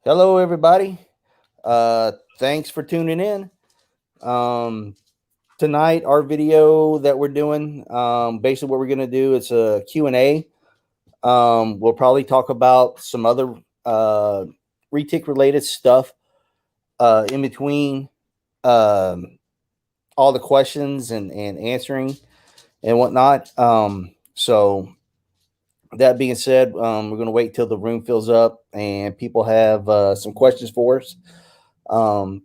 Hello, everybody. Thanks for tuning in. Um, Tonight, our video that we're doing, basically what we're going to do is a Q&A. We'll probably talk about some other retic related stuff in between all the questions and answering and whatnot. So that being said, we're going to wait till the room fills up and people have some questions for us.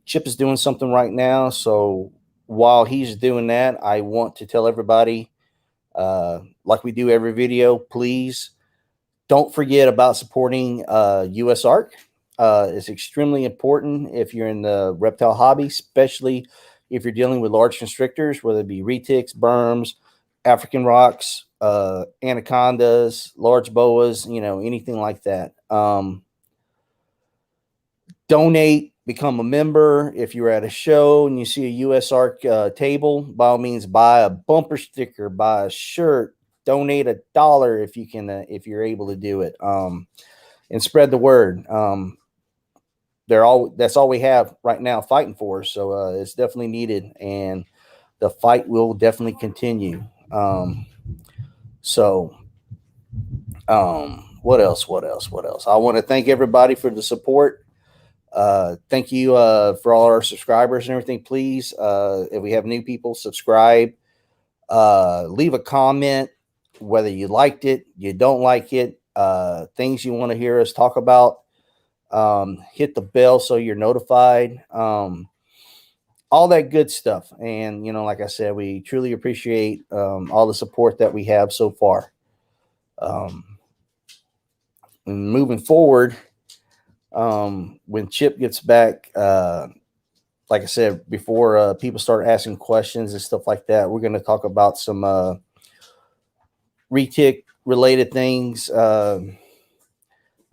Chip is doing something right now, so while he's doing that, I want to tell everybody, like we do every video, please don't forget about supporting US Arc. It's extremely important if you're in the reptile hobby, especially if you're dealing with large constrictors, whether it be retics, berms, African rocks, anacondas, large boas, anything like that. Donate, become a member. If you're at a show and you see a US Arc table, by all means, buy a bumper sticker, buy a shirt, donate $1 if you can, if you're able to do it, and spread the word. That's all we have right now fighting for us, so it's definitely needed, and the fight will definitely continue. So what else? I want to thank everybody for the support. Thank you for all our subscribers and everything. Please, if we have new people, subscribe, leave a comment, whether you liked it, you don't like it, things you want to hear us talk about. Hit the bell so you're notified, all that good stuff. And like I said, we truly appreciate all the support that we have so far. And moving forward, when Chip gets back, like I said before, people start asking questions and stuff like that, we're going to talk about some retic related things. I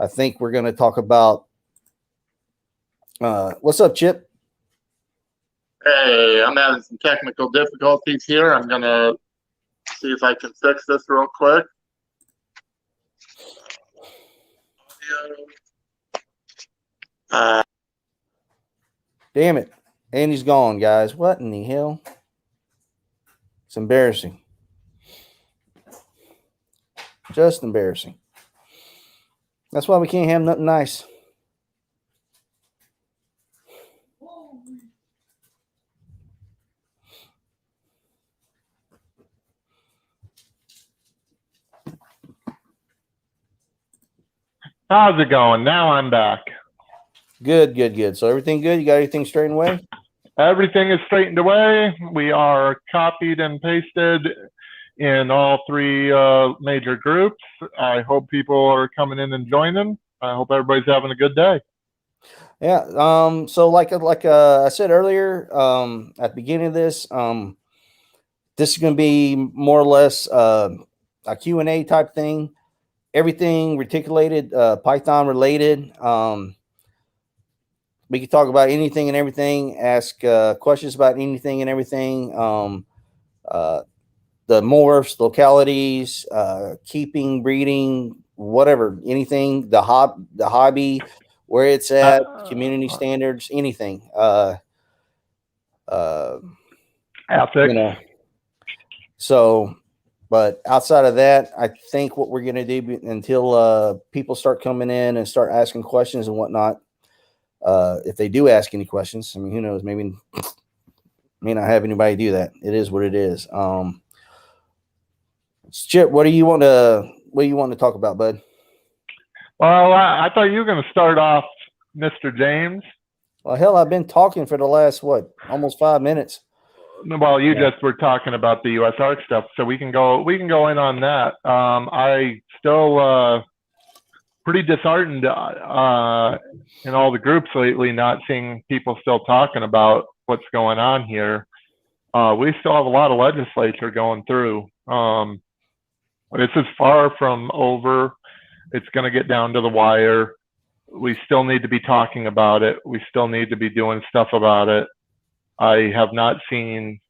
think we're going to talk about what's up, Chip? Hey, I'm having some technical difficulties here. I'm going to see if I can fix this real quick. Damn it. Andy's gone, guys. What in the hell? It's embarrassing. Just embarrassing. That's why we can't have nothing nice. How's it going? Now I'm back. Good. So everything good? You got everything straightened away? Everything is straightened away. We are copied and pasted in all three major groups. I hope people are coming in and joining. I hope everybody's having a good day. Yeah. So like I said earlier, at the beginning of this, this is going to be more or less a Q&A type thing. Everything reticulated, Python related. We can talk about anything and everything, ask questions about anything and everything. The morphs, localities, keeping, breeding, whatever, anything, the hobby, where it's at, community standards, anything. Ethics. So, but outside of that, I think what we're going to do until people start coming in and start asking questions and whatnot, if they do ask any questions, I mean, who knows, maybe may not have anybody do that. It is what it is. Chip, what do you want to talk about, bud? Well, I thought you were going to start off, Mr. James. Well, hell, I've been talking for the last almost 5 minutes. Well, you just were talking about the US Arc stuff, so we can go in on that. I still pretty disheartened in all the groups lately, not seeing people still talking about what's going on here. We still have a lot of legislature going through. This is far from over. It's going to get down to the wire. We still need to be talking about it. We still need to be doing stuff about it. I have not seen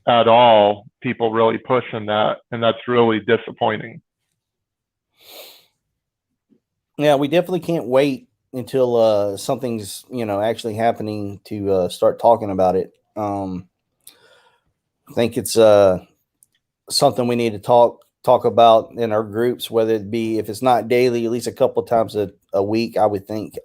at all people really pushing that, and that's really disappointing. Yeah, we definitely can't wait something's actually happening to start talking about it. I think it's something we need to talk about in our groups, whether it be, if it's not daily, at least a couple of times a week, I would think.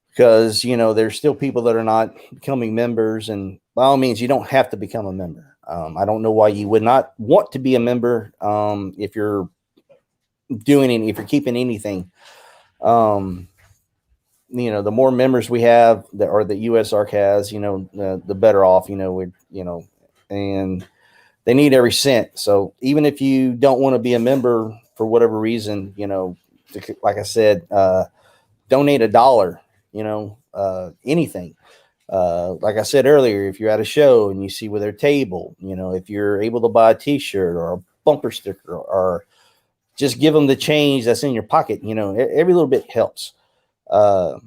Because there's still people that are not becoming members, and by all means, you don't have to become a member. I don't know why you would not want to be a member, if you're if you're keeping anything. Um, the more members we have that, or the USARC has, the better off. And they need every cent. So even if you don't want to be a member for whatever reason, like I said, donate $1, anything. Like I said earlier, if you're at a show and you see with their table, if you're able to buy a T-shirt or a bumper sticker, or just give them the change that's in your pocket, every little bit helps. But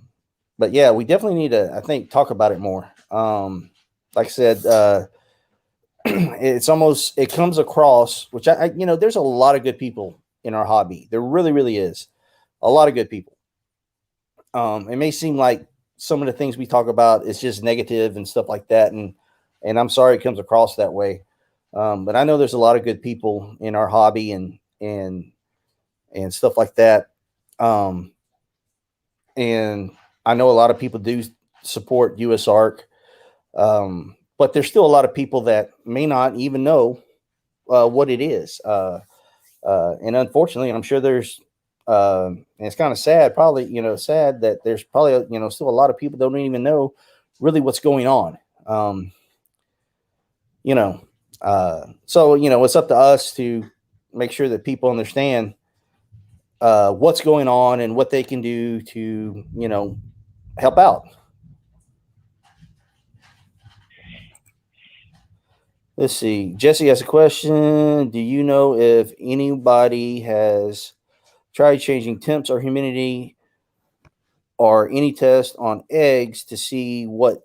yeah, we definitely need to, I think, talk about it more. Like I said, it comes across, which there's a lot of good people in our hobby. There really, really is a lot of good people. It may seem like some of the things we talk about is just negative and stuff like that, and I'm sorry it comes across that way. But I know there's a lot of good people in our hobby and stuff like that. Um, and I know a lot of people do support USARC, but there's still a lot of people that may not even know what it is. And unfortunately, I'm sure there's, and it's kind of sad, probably, sad that there's probably, still a lot of people don't even know really what's going on. You know, so, it's up to us to make sure that people understand what's going on and what they can do to, help out. Let's see. Jesse has a question. Do you know if anybody has tried changing temps or humidity or any test on eggs to see what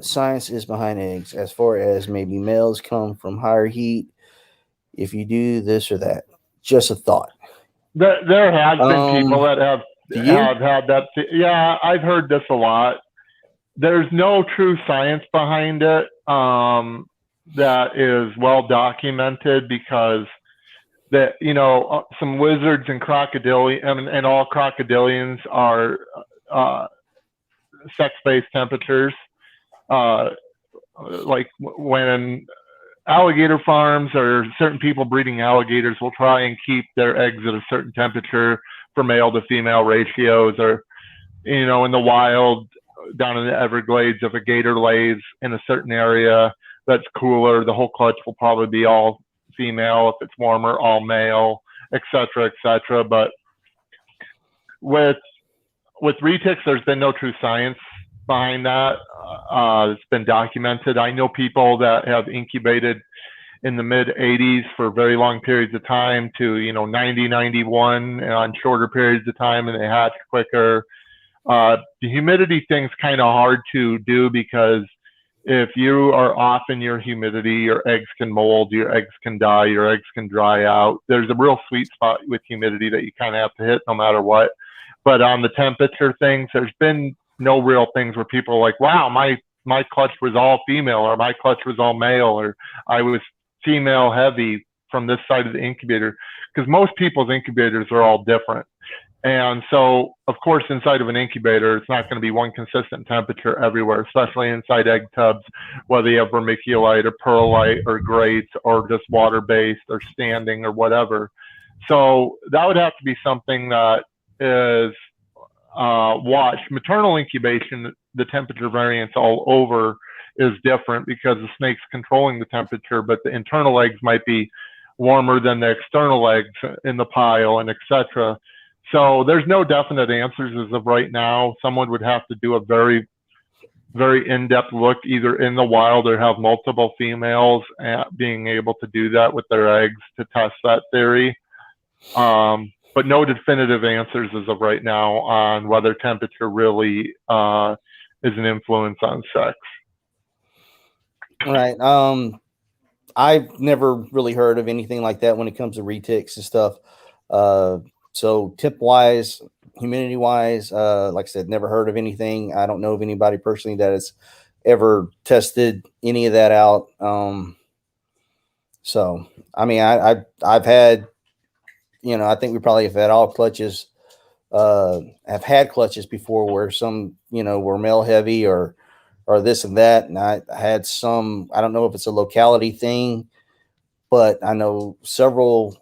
science is behind eggs, as far as maybe males come from higher heat if you do this or that? Just a thought. There has been people Um, that do you? have had that. Yeah, I've heard this a lot. There's no true science behind it that is well documented, because that some wizards and and all crocodilians are uh, sex-based temperatures. Uh, like when alligator farms or certain people breeding alligators will try and keep their eggs at a certain temperature for male to female ratios, or in the wild down in the Everglades, if a gator lays in a certain area that's cooler, the whole clutch will probably be all female. If it's warmer, all male, et cetera, et cetera. But with retics, there's been no true science behind that. It's been documented. I know people that have incubated in the mid 80s for very long periods of time to 90, 91 on shorter periods of time, and they hatch quicker. The humidity thing's kind of hard to do, because if you are off in your humidity, your eggs can mold, your eggs can die, your eggs can dry out. There's a real sweet spot with humidity that you kind of have to hit no matter what. But on the temperature things, there's been no real things where people are like, wow, my clutch was all female, or my clutch was all male, or I was female heavy from this side of the incubator, because most people's incubators are all different. And so, of course, inside of an incubator, it's not going to be one consistent temperature everywhere, especially inside egg tubs, whether you have vermiculite or perlite or grates or just water-based or standing or whatever. So that would have to be something that is watched. Maternal incubation, the temperature variance all over is different, because the snake's controlling the temperature, but the internal eggs might be warmer than the external eggs in the pile, and etc. So there's no definite answers as of right now. Someone would have to do a very, very in-depth look either in the wild or have multiple females being able to do that with their eggs to test that theory. But no definitive answers as of right now on whether temperature really is an influence on sex. Right. I've never really heard of anything like that when it comes to retics and stuff. Uh, so tip wise, humidity wise, like I said, never heard of anything. I don't know of anybody personally that has ever tested any of that out. So I mean, I've had, I think we probably have had all clutches, have had clutches before where some, were male heavy or this and that. And I had some, I don't know if it's a locality thing, but I know several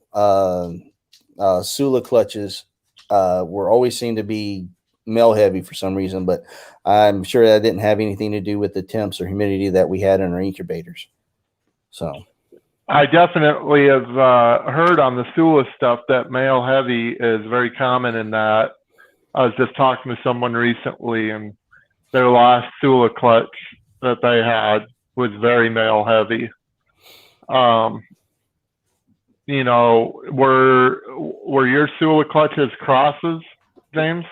Sula clutches were always seem to be male heavy for some reason, but I'm sure that didn't have anything to do with the temps or humidity that we had in our incubators. So I definitely have heard on the Sula stuff that male heavy is very common in that. I was just talking to someone recently, and their last Sula clutch that they had was very male heavy. Were your Sula clutches crosses, James?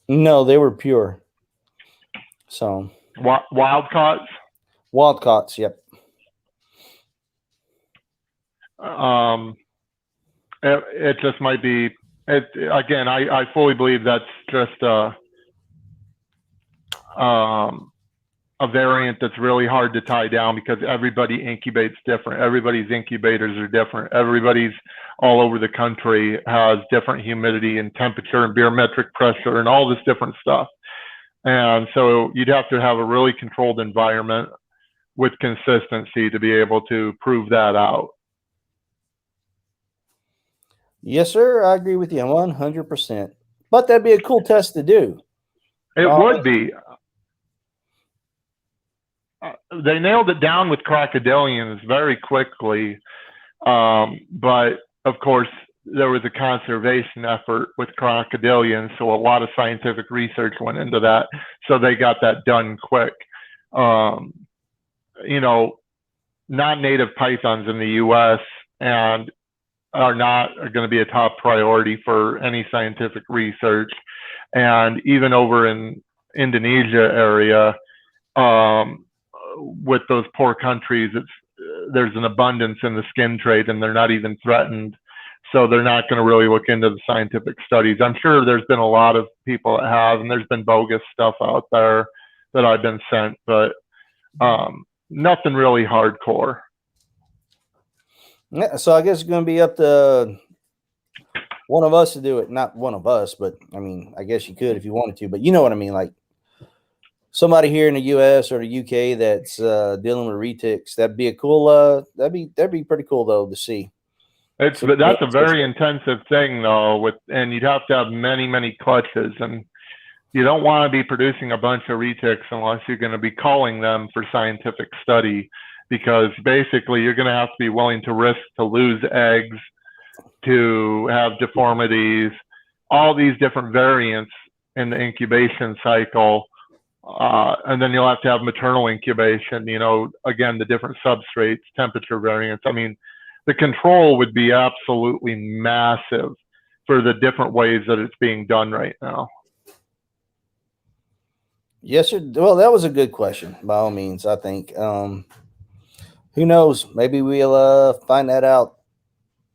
no, they were pure. So Wildcats? Wildcats, yep. It just might be. Again, I fully believe that's just a variant that's really hard to tie down because everybody incubates different. Everybody's incubators are different. Everybody's all over the country has different humidity and temperature and barometric pressure and all this different stuff. And so you'd have to have a really controlled environment with consistency to be able to prove that out. Yes, sir. I agree with you 100%. But that'd be a cool test to do. It would be. They nailed it down with crocodilians very quickly. But of course, there was a conservation effort with crocodilians, so a lot of scientific research went into that. So they got that done quick. Non-native pythons in the U.S. and are going to be a top priority for any scientific research. And even over in Indonesia area, with those poor countries, there's an abundance in the skin trade and they're not even threatened. So they're not going to really look into the scientific studies. I'm sure there's been a lot of people that have, and there's been bogus stuff out there that I've been sent, but nothing really hardcore. Yeah, so I guess it's going to be up to one of us to do it. Not one of us, but I mean, I guess you could if you wanted to, but you know what I mean? Like somebody here in the US or the UK that's dealing with retics. That'd be a cool, that'd be pretty cool though to see. That's a very intensive thing though, and you'd have to have many clutches, and you don't want to be producing a bunch of retics unless you're going to be calling them for scientific study, because basically you're going to have to be willing to risk to lose eggs, to have deformities, all these different variants in the incubation cycle. And then you'll have to have maternal incubation, again, the different substrates, temperature variants. I mean, the control would be absolutely massive for the different ways that it's being done right now. Yes, sir. Well, that was a good question, by all means, I think. Who knows? Maybe we'll find that out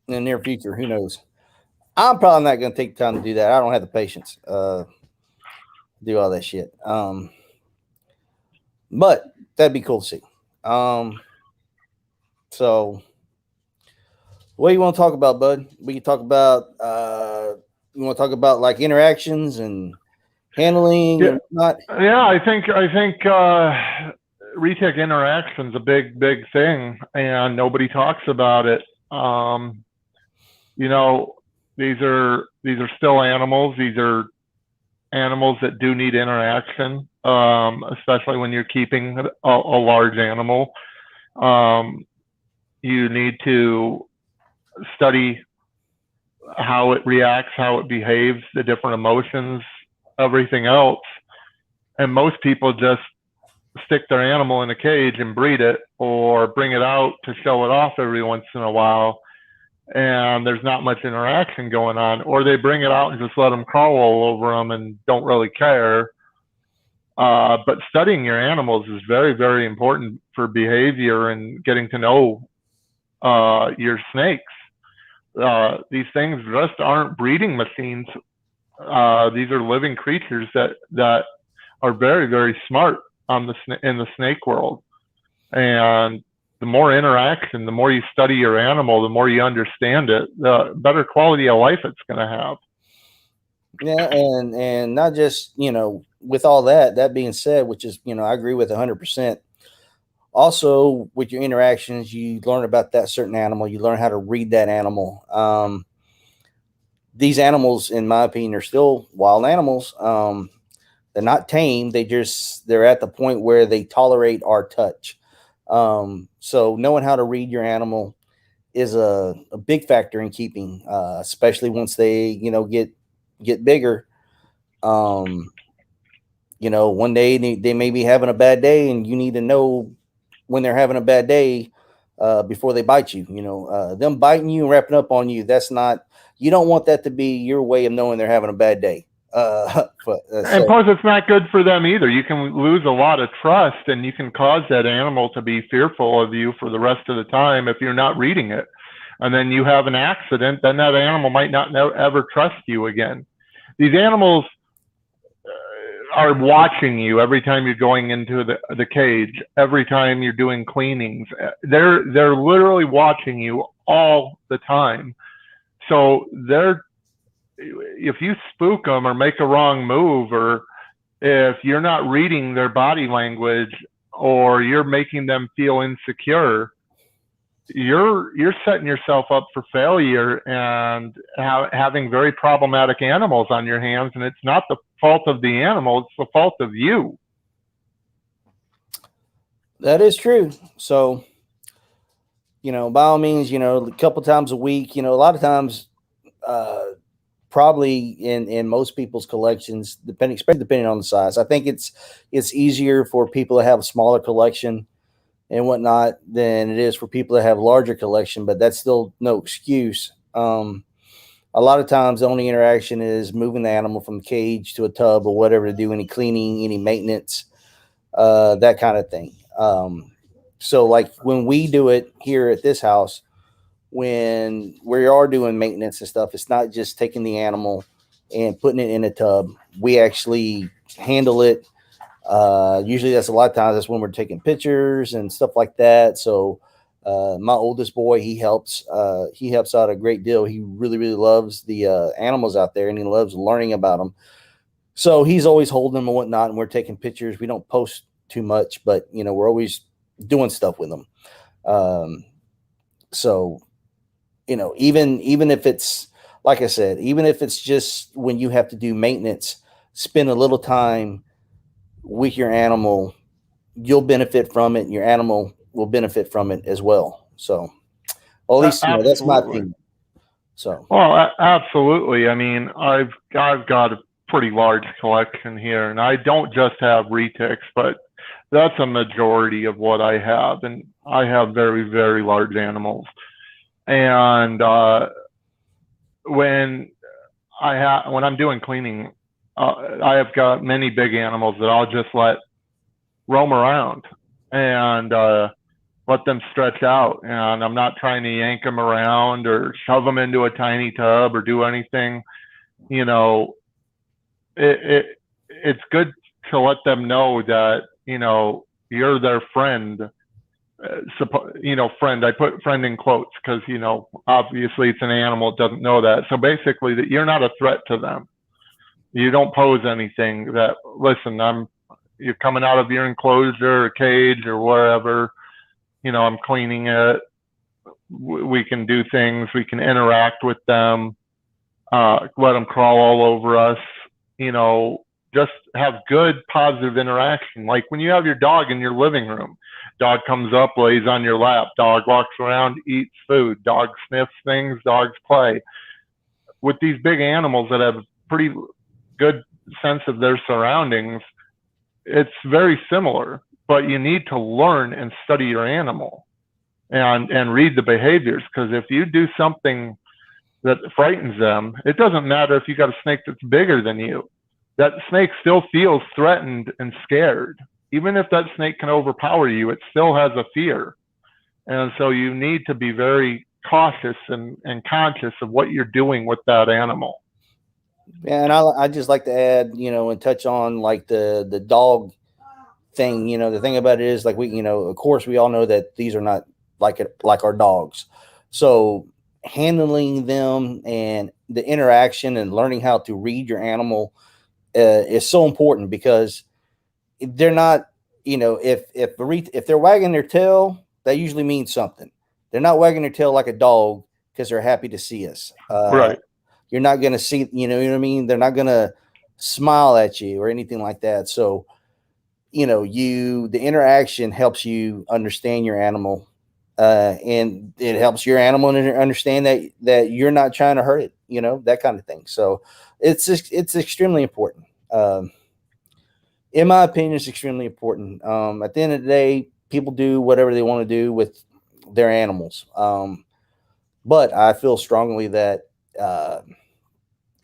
in the near future. Who knows? I'm probably not going to take the time to do that. I don't have the patience do all that shit. But that'd be cool to see. So what do you want to talk about, bud? We can talk about you want to talk about like interactions and handling and whatnot? Yeah, I think retic interaction's a big thing, and nobody talks about it. These are still animals. These are animals that do need interaction, especially when you're keeping a large animal. You need to study how it reacts, how it behaves, the different emotions, everything else. And most people just stick their animal in a cage and breed it, or bring it out to show it off every once in a while, and there's not much interaction going on, or they bring it out and just let them crawl all over them and don't really care. But studying your animals is very, very important for behavior and getting to know your snakes. These things just aren't breeding machines. These are living creatures that are very, very smart in the snake world. And the more interaction, the more you study your animal, the more you understand it, the better quality of life it's going to have. Yeah, and not just, with all that being said, which is, I agree with 100%. Also, with your interactions, you learn about that certain animal. You learn how to read that animal. These animals, in my opinion, are still wild animals. They're not tame. They're at the point where they tolerate our touch. So knowing how to read your animal is a big factor in keeping, especially once they, get bigger. One day they may be having a bad day, and you need to know when they're having a bad day before they bite you. Them biting you and wrapping up on you, you don't want that to be your way of knowing they're having a bad day. And plus, it's not good for them either. You can lose a lot of trust, and you can cause that animal to be fearful of you for the rest of the time if you're not reading it. And then you have an accident, then that animal might not ever trust you again. These animals are watching you every time you're going into the cage, every time you're doing cleanings. They're literally watching you all the time. So if you spook them or make a wrong move, or if you're not reading their body language, or you're making them feel insecure, you're setting yourself up for failure and having very problematic animals on your hands. And it's not the fault of the animal, it's the fault of you. That is true. So, by all means, a couple times a week, a lot of times, probably in most people's collections, especially depending on the size, I think it's easier for people to have a smaller collection and whatnot than it is for people that have larger collection, but that's still no excuse. A lot of times the only interaction is moving the animal from the cage to a tub or whatever to do any cleaning, any maintenance, that kind of thing. So like when we do it here at this house, when we are doing maintenance and stuff, it's not just taking the animal and putting it in a tub. We actually handle it. Usually that's a lot of times that's when we're taking pictures and stuff like that. So my oldest boy, he helps out a great deal. He really, really loves the animals out there, and he loves learning about them. So he's always holding them and whatnot, and we're taking pictures. We don't post too much, but we're always doing stuff with them. So even if it's, like I said, even if it's just when you have to do maintenance, spend a little time with your animal, you'll benefit from it, and your animal will benefit from it as well. So, well, at least that's my opinion. So, well, absolutely. I mean, I've got a pretty large collection here, and I don't just have retics, but that's a majority of what I have, and I have very, very large animals. And when I'm doing cleaning, I have got many big animals that I'll just let roam around and let them stretch out. And I'm not trying to yank them around or shove them into a tiny tub or do anything. It's good to let them know that you're their friend. Friend, I put friend in quotes because obviously it's an animal, it doesn't know that. So basically that you're not a threat to them. You don't pose anything. That, listen, you're coming out of your enclosure or cage or wherever, I'm cleaning it. We can do things, we can interact with them, let them crawl all over us, just have good positive interaction. Like when you have your dog in your living room, dog comes up, lays on your lap, dog walks around, eats food, dog sniffs things, dogs play. With these big animals that have pretty good sense of their surroundings, it's very similar, but you need to learn and study your animal and read the behaviors, because if you do something that frightens them, it doesn't matter if you got a snake that's bigger than you. That snake still feels threatened and scared. Even if that snake can overpower you, it still has a fear. And so you need to be very cautious and conscious of what you're doing with that animal. And I just like to add, and touch on like the dog thing. The thing about it is like of course we all know that these are not like our dogs. So handling them and the interaction and learning how to read your animal is so important because they're not, if they're wagging their tail, that usually means something. They're not wagging their tail like a dog because they're happy to see us. Right. You're not going to see, what I mean? They're not going to smile at you or anything like that. So, the interaction helps you understand your animal, and it helps your animal understand that you're not trying to hurt it, that kind of thing. So it's extremely important. In my opinion, it's extremely important. At the end of the day, people do whatever they want to do with their animals. But I feel strongly that uh,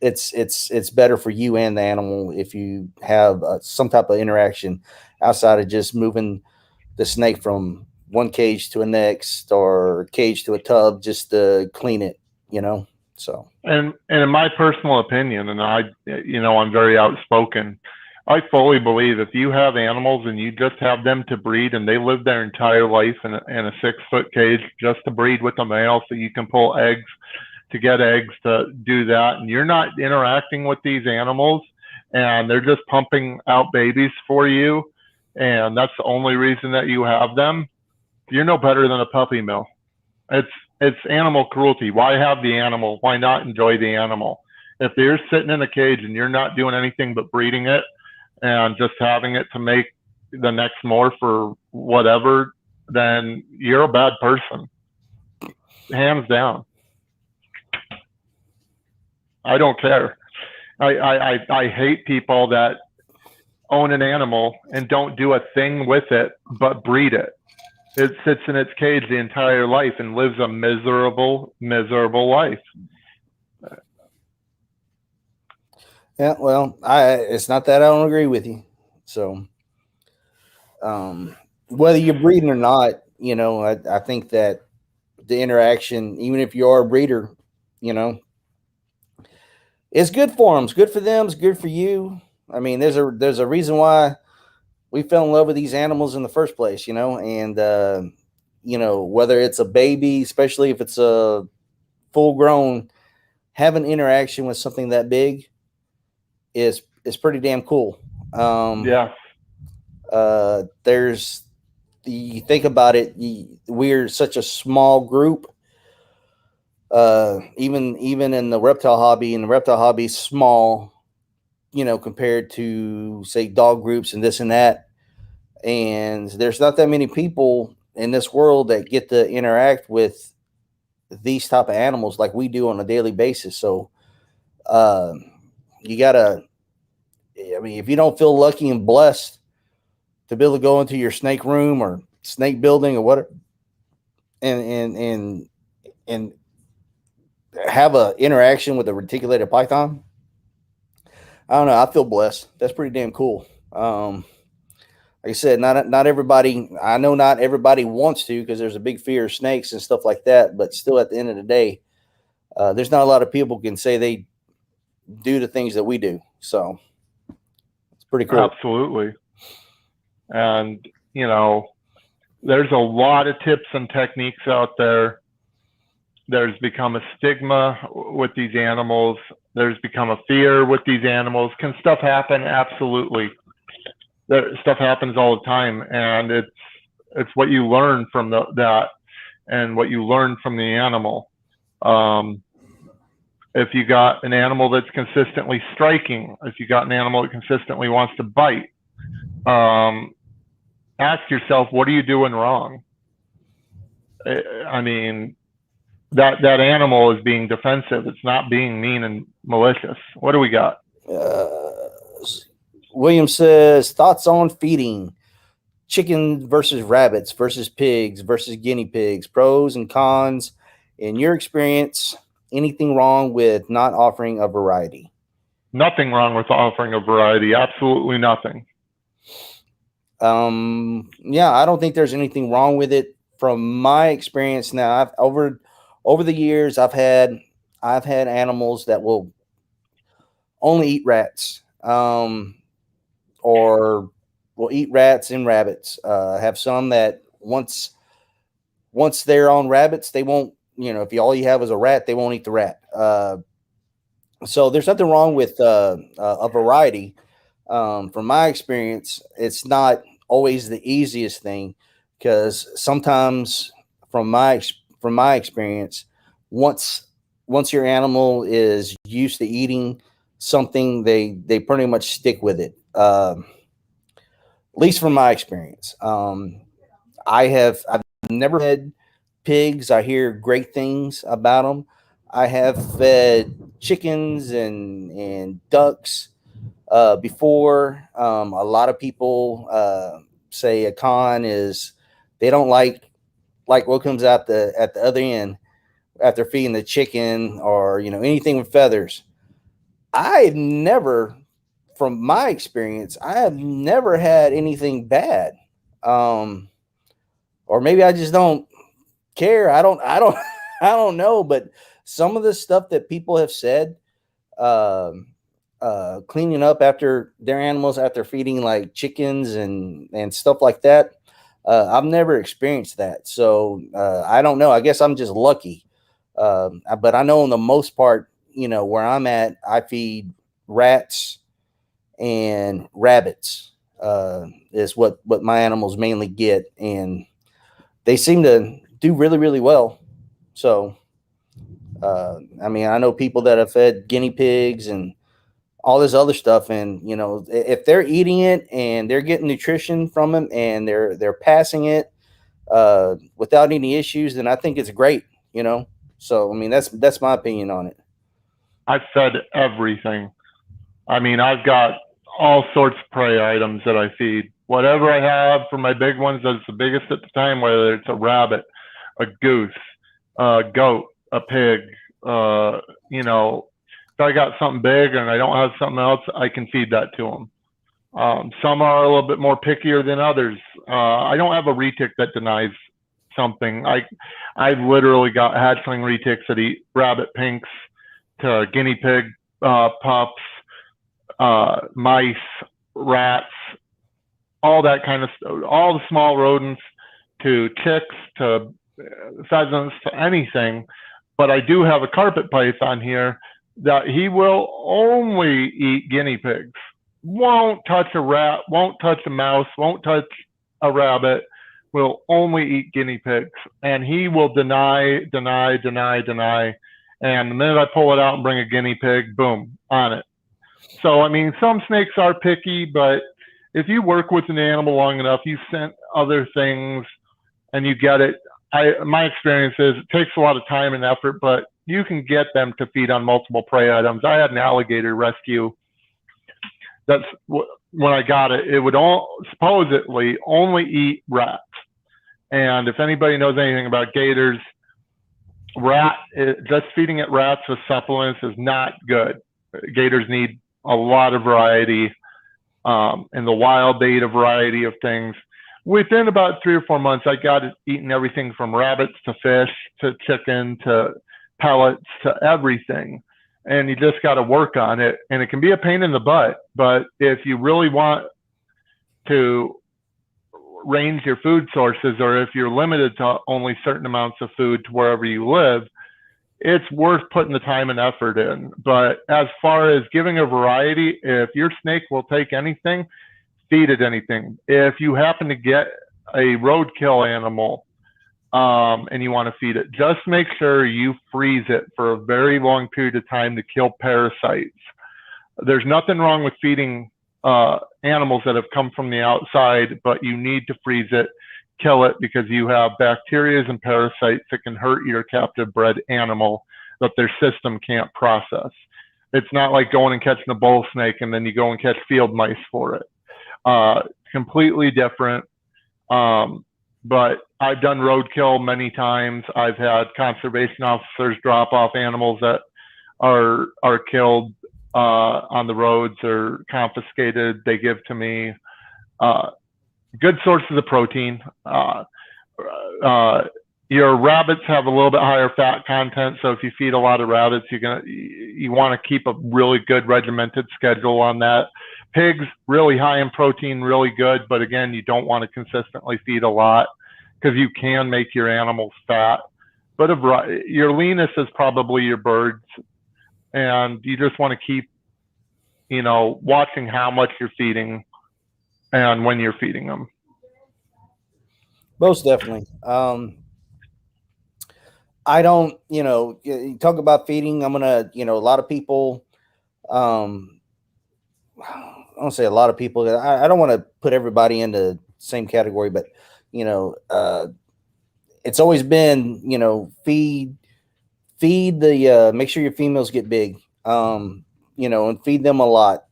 it's better for you and the animal if you have some type of interaction outside of just moving the snake from one cage to a next or cage to a tub just to clean it, So And in my personal opinion, and I'm very outspoken. I fully believe if you have animals and you just have them to breed and they live their entire life in a 6 foot cage just to breed with a male so you can pull eggs to get eggs to do that, and you're not interacting with these animals and they're just pumping out babies for you, and that's the only reason that you have them, you're no better than a puppy mill. It's animal cruelty. Why have the animal? Why not enjoy the animal? If you're sitting in a cage and you're not doing anything but breeding it and just having it to make the next more for whatever, then you're a bad person, hands down. I don't care. I hate people that own an animal and don't do a thing with it but breed it. It sits in its cage the entire life and lives a miserable, miserable life. yeah, well, it's not that I don't agree with you. So whether you're breeding or not, I think that the interaction, even if you are a breeder, you know, it's good for them. It's good for them. It's good for you. I mean, there's a reason why we fell in love with these animals in the first place, and whether it's a baby, especially if it's a full grown, having interaction with something that big is pretty damn cool. Um, Yeah, there's you think about it, we're such a small group. Even in the reptile hobby, and the reptile hobby is small, compared to say dog groups and this and that. And there's not that many people in this world that get to interact with these type of animals like we do on a daily basis. So uh, you gotta, I mean, if you don't feel lucky and blessed to be able to go into your snake room or snake building or what, and and have a interaction with a reticulated python, I don't know. I feel blessed. That's pretty damn cool. Like I said, not everybody. I know not everybody wants to because there's a big fear of snakes and stuff like that. But still, at the end of the day, there's not a lot of people can say they do the things that we do. So it's pretty cool. absolutely. And, you know, there's a lot of tips and techniques out there. There's become a stigma with these animals. There's become a fear with these animals. Can stuff happen? Absolutely. Stuff happens all the time, and it's what you learn from that and what you learn from the animal. Um, if you got an animal that's consistently striking, if you got an animal that consistently wants to bite, um, ask yourself, what are you doing wrong? I mean, that animal is being defensive. It's not being mean and malicious. What do we got? Uh, William says thoughts on feeding chicken versus rabbits versus pigs versus guinea pigs, pros and cons. In your experience, anything wrong with not offering a variety? Nothing wrong with offering a variety. Absolutely nothing. Yeah, I don't think there's anything wrong with it. From my experience now, over the years, I've had animals that will only eat rats, or will eat rats and rabbits. Have some that once they're on rabbits, they won't. If all you have is a rat, they won't eat the rat. So there's nothing wrong with a variety. From my experience, it's not always the easiest thing, because sometimes, from my experience, once once your animal is used to eating something, they pretty much stick with it. At least from my experience. I've never fed pigs. I hear great things about them. I have fed chickens and ducks before. A lot of people say a con is they don't like what comes out the other end after feeding the chicken, or anything with feathers. I've never, from my experience, I have never had anything bad. Um, or maybe I just don't care. I don't I don't know, but some of the stuff that people have said, um, cleaning up after their animals after feeding like chickens and stuff like that. I've never experienced that, so I don't know. I guess I'm just lucky. But I know, on the most part, where I'm at, I feed rats and rabbits. Is what my animals mainly get, and they seem to do really really well. So I mean, I know people that have fed guinea pigs and all this other stuff, and if they're eating it and they're getting nutrition from it and they're passing it without any issues, then I think it's great. So I mean, that's my opinion on it. I've fed everything. I mean, I've got all sorts of prey items that I feed. Whatever I have for my big ones that's the biggest at the time, whether it's a rabbit, a goose, a goat, a pig, you know, if I got something big and I don't have something else, I can feed that to them. Some are a little bit more pickier than others. I don't have a retic that denies something. I've literally got hatchling retics that eat rabbit pinks to guinea pig pups, mice, rats, all that kind of stuff, all the small rodents, to chicks, to pheasants, to anything. But I do have a carpet python here that he will only eat guinea pigs. Won't touch a rat, won't touch a mouse, won't touch a rabbit, will only eat guinea pigs. And he will deny, deny, deny, deny. And the minute I pull it out and bring a guinea pig, boom, on it. So, I mean, some snakes are picky, but if you work with an animal long enough, you scent other things and you get it. My experience is it takes a lot of time and effort, but you can get them to feed on multiple prey items. I had an alligator rescue. That's when I got it. It would supposedly only eat rats. And if anybody knows anything about gators, just feeding it rats with supplements is not good. Gators need a lot of variety. In the wild, they eat a variety of things. Within about 3 or 4 months, I got it eating everything from rabbits to fish to chicken to pellets to everything. And you just got to work on it. And it can be a pain in the butt. But if you really want to range your food sources, or if you're limited to only certain amounts of food to wherever you live, it's worth putting the time and effort in. But as far as giving a variety, if your snake will take anything, feed it anything. If you happen to get a roadkill animal and you want to feed it, just make sure you freeze it for a very long period of time to kill parasites. There's nothing wrong with feeding animals that have come from the outside, but you need to freeze it, kill it, because you have bacteria and parasites that can hurt your captive bred animal that their system can't process. It's not like going and catching a bull snake and then you go and catch field mice for it. Completely different. But I've done roadkill many times. I've had conservation officers drop off animals that are killed on the roads or confiscated. They give to me. Good sources of protein. Your rabbits have a little bit higher fat content, so if you feed a lot of rabbits, you want to keep a really good regimented schedule on that. Pigs, really high in protein, really good, but again, you don't want to consistently feed a lot because you can make your animals fat. But your leanest is probably your birds, and you just want to keep, watching how much you're feeding and when you're feeding them. Most definitely. I don't, you talk about feeding. I'm gonna, a lot of people. I don't say a lot of people. I don't want to put everybody into the same category, but you know, uh, it's always been, feed the make sure your females get big, and feed them a lot,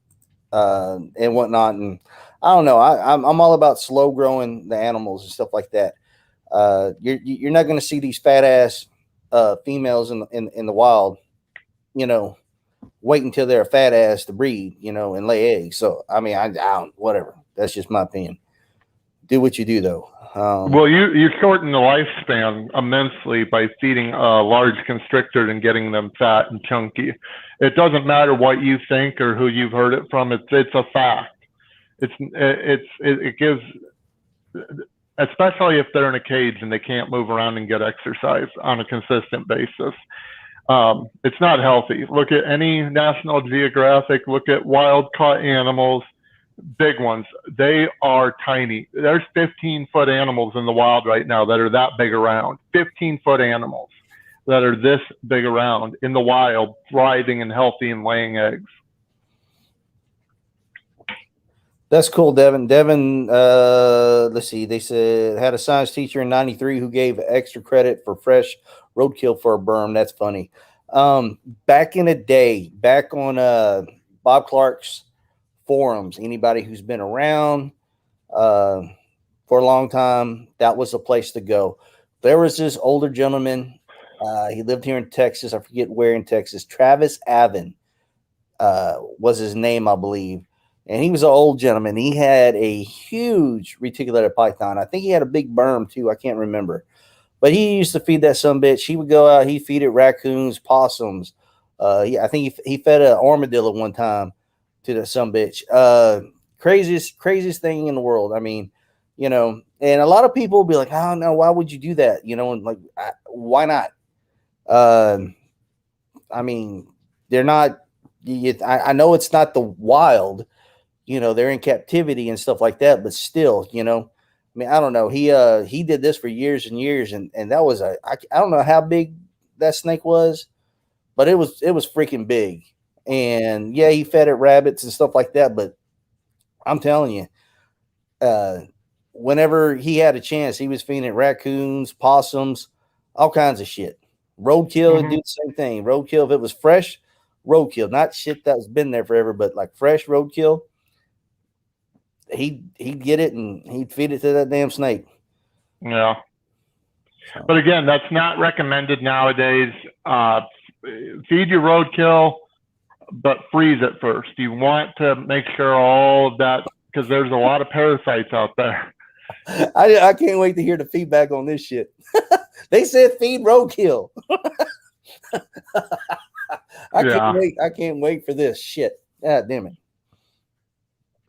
and whatnot. And I don't know. I'm all about slow growing the animals and stuff like that. You're not going to see these fat ass females in the wild, you know, wait until they're a fat ass to breed, and lay eggs. So I mean, I don't, whatever. That's just my opinion. Do what you do though. Well, you shorten the lifespan immensely by feeding a large constrictor and getting them fat and chunky. It doesn't matter what you think or who you've heard it from. It's a fact. It gives, especially if they're in a cage and they can't move around and get exercise on a consistent basis. It's not healthy. Look at any National Geographic. Look at wild caught animals. Big ones, they are tiny. There's 15-foot animals in the wild right now that are that big around. 15-foot animals that are this big around in the wild, thriving and healthy and laying eggs. That's cool, Devin. Devin, let's see. They said had a science teacher in '93 who gave extra credit for fresh roadkill for a berm. That's funny. Back in the day, back on Bob Clark's forums, anybody who's been around for a long time, that was the place to go. There was this older gentleman. He lived here in Texas. I forget where in Texas. Travis Avon was his name, I believe. And he was an old gentleman. He had a huge reticulated python. I think he had a big berm too. I can't remember. But he used to feed that some bitch. He would go out. He'd feed it raccoons, possums. I think he fed an armadillo one time to that some bitch. Craziest thing in the world. I mean, and a lot of people will be like, "Oh no, why would you do that?" And like, why not? I mean, they're not. I know it's not the wild. They're in captivity and stuff like that, but still, I mean, I don't know. He did this for years and years, and that was I don't know how big that snake was, but it was freaking big. And yeah, he fed it rabbits and stuff like that. But I'm telling you, whenever he had a chance, he was feeding it raccoons, possums, all kinds of shit. Roadkill would do the same thing. Roadkill, if it was fresh roadkill, not shit that's been there forever, but like fresh roadkill, he'd get it and he'd feed it to that damn snake. Yeah. So. But again, that's not recommended nowadays. Feed your roadkill, but freeze it first. You want to make sure all of that, because there's a lot of parasites out there. I can't wait to hear the feedback on this shit. They said feed roadkill. I can't wait for this shit. God damn it.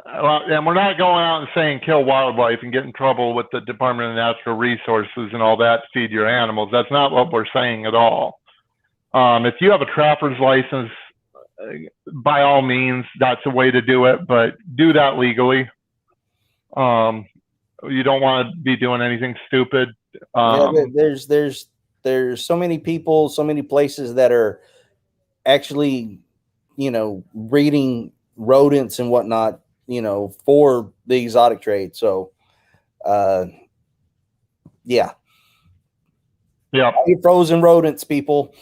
Well, and we're not going out and saying kill wildlife and get in trouble with the Department of Natural Resources and all that to feed your animals. That's not what we're saying at all. If you have a trapper's license, by all means, that's a way to do it, but do that legally. You don't want to be doing anything stupid. There's so many people, so many places that are actually, breeding rodents and whatnot, for the exotic trade. So, yeah. Yeah. Frozen rodents, people.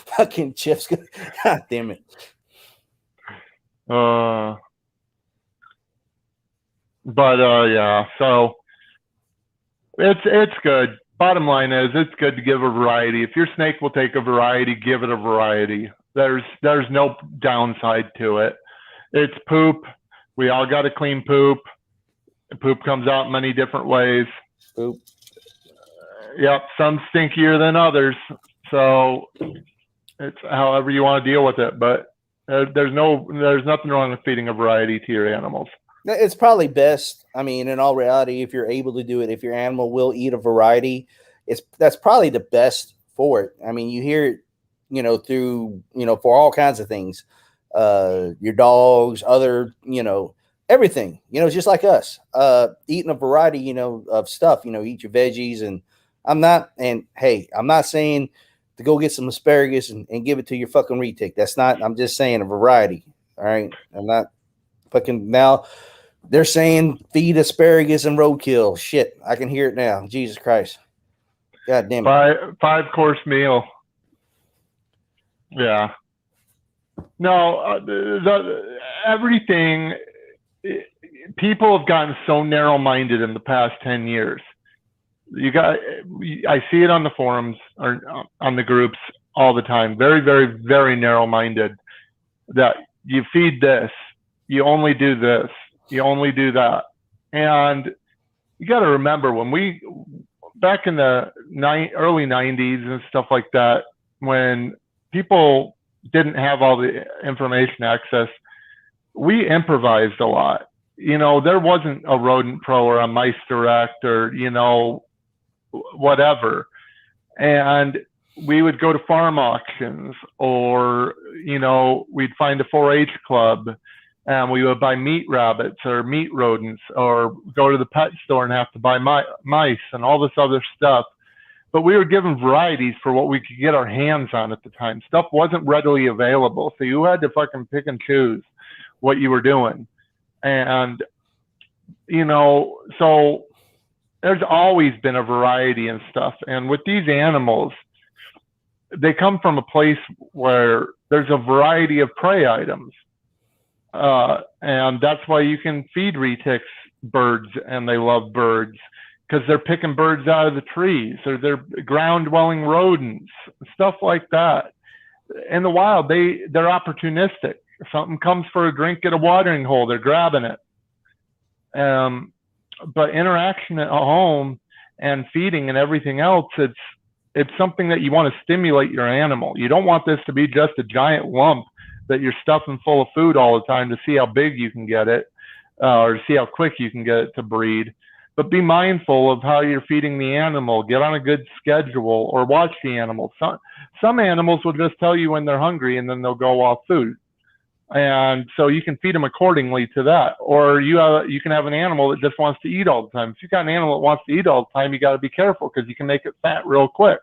Fucking chips. God damn it. Yeah. So it's good. Bottom line is, it's good to give a variety. If your snake will take a variety, give it a variety. There's no downside to it. It's poop. We all got to clean poop. Poop comes out in many different ways. Poop. Yep, some stinkier than others. So it's however you want to deal with it. But there's nothing wrong with feeding a variety to your animals. It's probably best. I mean, in all reality, if you're able to do it, if your animal will eat a variety, that's probably the best for it. I mean, you hear it, through, for all kinds of things. Your dogs, other, everything, just like us, eating a variety, of stuff, eat your veggies. And I'm not saying to go get some asparagus and give it to your fucking retic. That's not, I'm just saying a variety. All right. I'm not fucking now. They're saying feed asparagus and roadkill. Shit, I can hear it now. Jesus Christ. God damn it. Five-course meal. Yeah. No, everything. People have gotten so narrow-minded in the past 10 years. I see it on the forums or on the groups all the time. Very, very, very narrow-minded. That you feed this, you only do this, you only do that, and you got to remember when we back in the early 90s and stuff like that, when people didn't have all the information access, we improvised a lot. There wasn't a Rodent Pro or a Mice Direct or whatever, and we would go to farm auctions, or we'd find a 4-H club, and we would buy meat rabbits or meat rodents, or go to the pet store and have to buy mice and all this other stuff. But we were given varieties for what we could get our hands on at the time. Stuff wasn't readily available, so you had to fucking pick and choose what you were doing. And so there's always been a variety and stuff. And with these animals, they come from a place where there's a variety of prey items. And that's why you can feed retics birds, and they love birds because they're picking birds out of the trees, or they're ground-dwelling rodents, stuff like that. In the wild, they're opportunistic. If something comes for a drink at a watering hole, they're grabbing it. But interaction at home and feeding and everything else, it's something that you want to stimulate your animal. You don't want this to be just a giant lump that you're stuffing full of food all the time to see how big you can get it, or to see how quick you can get it to breed. But be mindful of how you're feeding the animal. Get on a good schedule, or watch the animal. Some animals will just tell you when they're hungry, and then they'll go off food. And so you can feed them accordingly to that. Or you can have an animal that just wants to eat all the time. If you've got an animal that wants to eat all the time, you got to be careful, because you can make it fat real quick.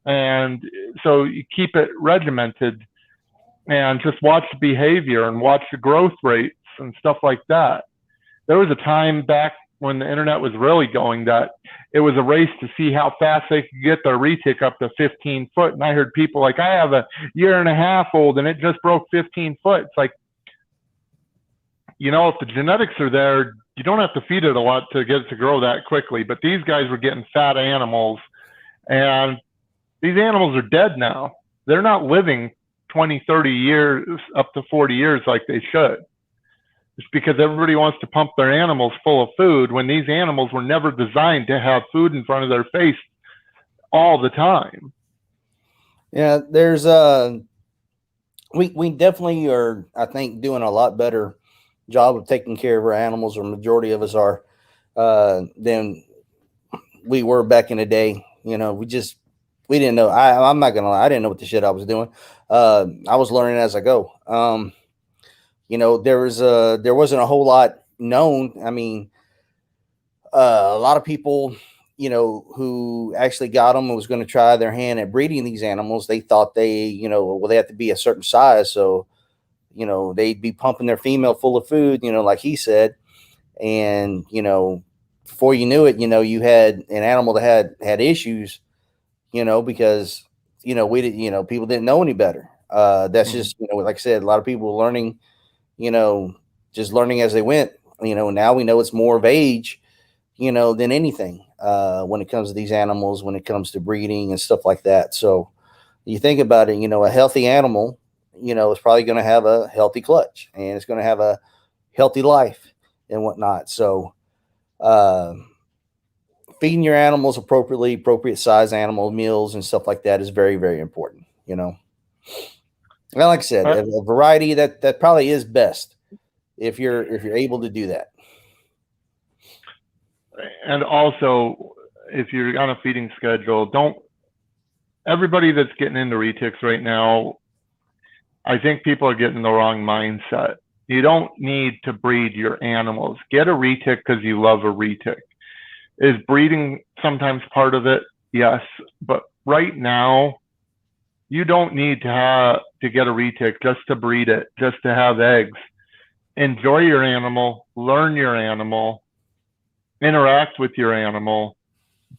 And so you keep it regimented, and just watch the behavior and watch the growth rates and stuff like that. There was a time back when the internet was really going that it was a race to see how fast they could get their retic up to 15 foot. And I heard people like, I have a 1.5 year old and it just broke 15 foot. It's like, if the genetics are there, you don't have to feed it a lot to get it to grow that quickly. But these guys were getting fat animals, and these animals are dead now. They're not living 20, 30 years, up to 40 years like they should. It's because everybody wants to pump their animals full of food when these animals were never designed to have food in front of their face all the time. Yeah, there's we definitely are, I think, doing a lot better job of taking care of our animals, or majority of us are, than we were back in the day. We didn't know. I'm not gonna lie, I didn't know what the shit I was doing. I was learning as I go. There wasn't a whole lot known. I mean, a lot of people, who actually got them and was going to try their hand at breeding these animals, they thought they have to be a certain size. So, they'd be pumping their female full of food, like he said. And, before you knew it, you had an animal that had issues, because, we didn't, people didn't know any better. That's just, like I said, a lot of people were learning, just learning as they went. Now we know it's more of age, than anything, when it comes to these animals, when it comes to breeding and stuff like that. So you think about it, a healthy animal, is probably going to have a healthy clutch, and it's going to have a healthy life and whatnot. So, feeding your animals appropriately, appropriate size animal meals and stuff like that is very, very important. And like I said, a variety that probably is best if you're able to do that. And also, if you're on a feeding schedule, everybody that's getting into retics right now, I think people are getting the wrong mindset. You don't need to breed your animals. Get a retic because you love a retic. Is breeding sometimes part of it? Yes. But right now, you don't need to get a retic just to breed it, just to have eggs. Enjoy your animal, learn your animal, interact with your animal.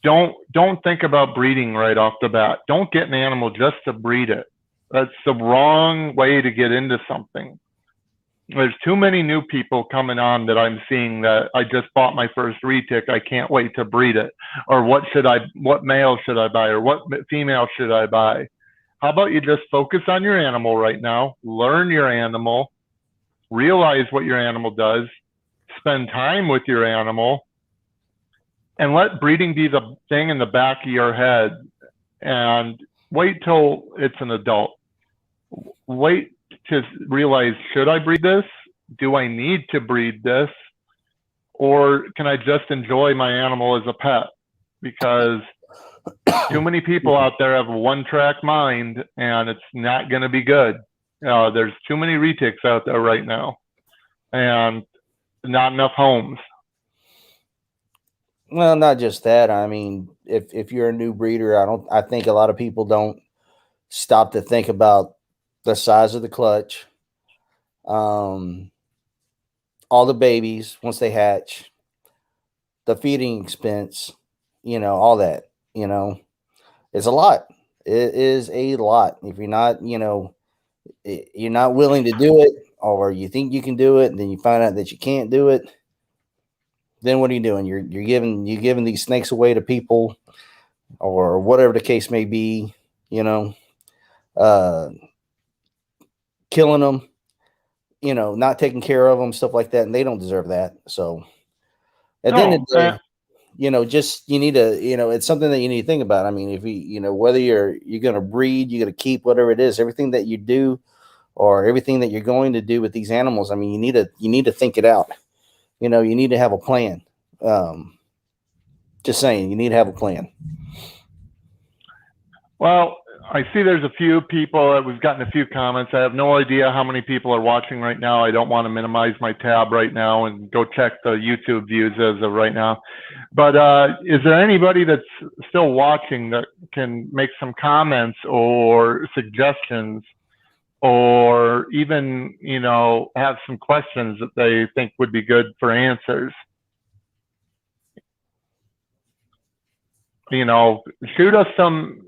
Don't think about breeding right off the bat. Don't get an animal just to breed it. That's the wrong way to get into something. There's too many new people coming on that I'm seeing that I just bought my first retic. I can't wait to breed it. Or what male should I buy? Or what female should I buy? How about you just focus on your animal right now, learn your animal, realize what your animal does, spend time with your animal, and let breeding be the thing in the back of your head, and wait till it's an adult. Wait to realize, should I breed this? Do I need to breed this? Or can I just enjoy my animal as a pet? Because too many people out there have a one-track mind, and it's not going to be good. There's too many retics out there right now, and not enough homes. Well, not just that. I mean, if you're a new breeder, I think a lot of people don't stop to think about the size of the clutch, all the babies once they hatch, the feeding expense, all that. It's a lot. It is a lot. If you're not, you're not willing to do it, or you think you can do it, and then you find out that you can't do it, then what are you doing? You're giving these snakes away to people, or whatever the case may be. Killing them, not taking care of them, stuff like that, and they don't deserve that. So at the end of the day, just you need to, it's something that you need to think about. I mean, if whether you're going to breed, you're going to keep, whatever it is, everything that you do, or everything that you're going to do with these animals. I mean, you need to think it out. You need to have a plan. Just saying, you need to have a plan. Well, I see there's a few people. We've gotten a few comments. I have no idea how many people are watching right now. I don't want to minimize my tab right now and go check the YouTube views as of right now. But is there anybody that's still watching that can make some comments or suggestions, or even, have some questions that they think would be good for answers? Shoot us some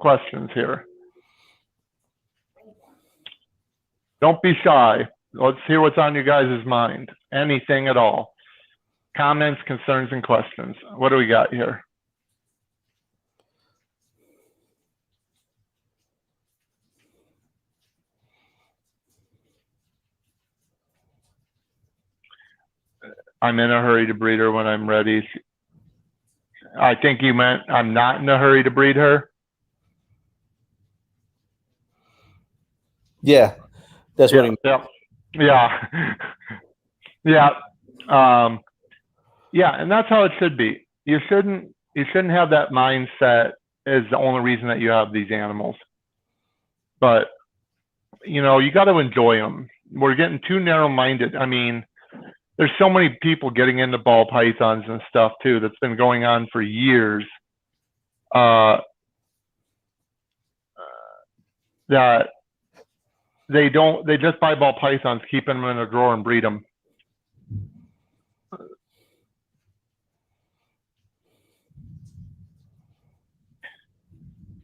questions here. Don't be shy. Let's hear what's on you guys' mind. Anything at all. Comments, concerns, and questions. What do we got here? I'm in a hurry to breed her when I'm ready. I think you meant I'm not in a hurry to breed her. Yeah, that's what he meant. Yeah. Yeah. Yeah, and that's how it should be. You shouldn't have that mindset as the only reason that you have these animals. But you got to enjoy them. We're getting too narrow-minded. I mean, there's so many people getting into ball pythons and stuff too that's been going on for years. That they just buy ball pythons, keep them in a drawer, and breed them.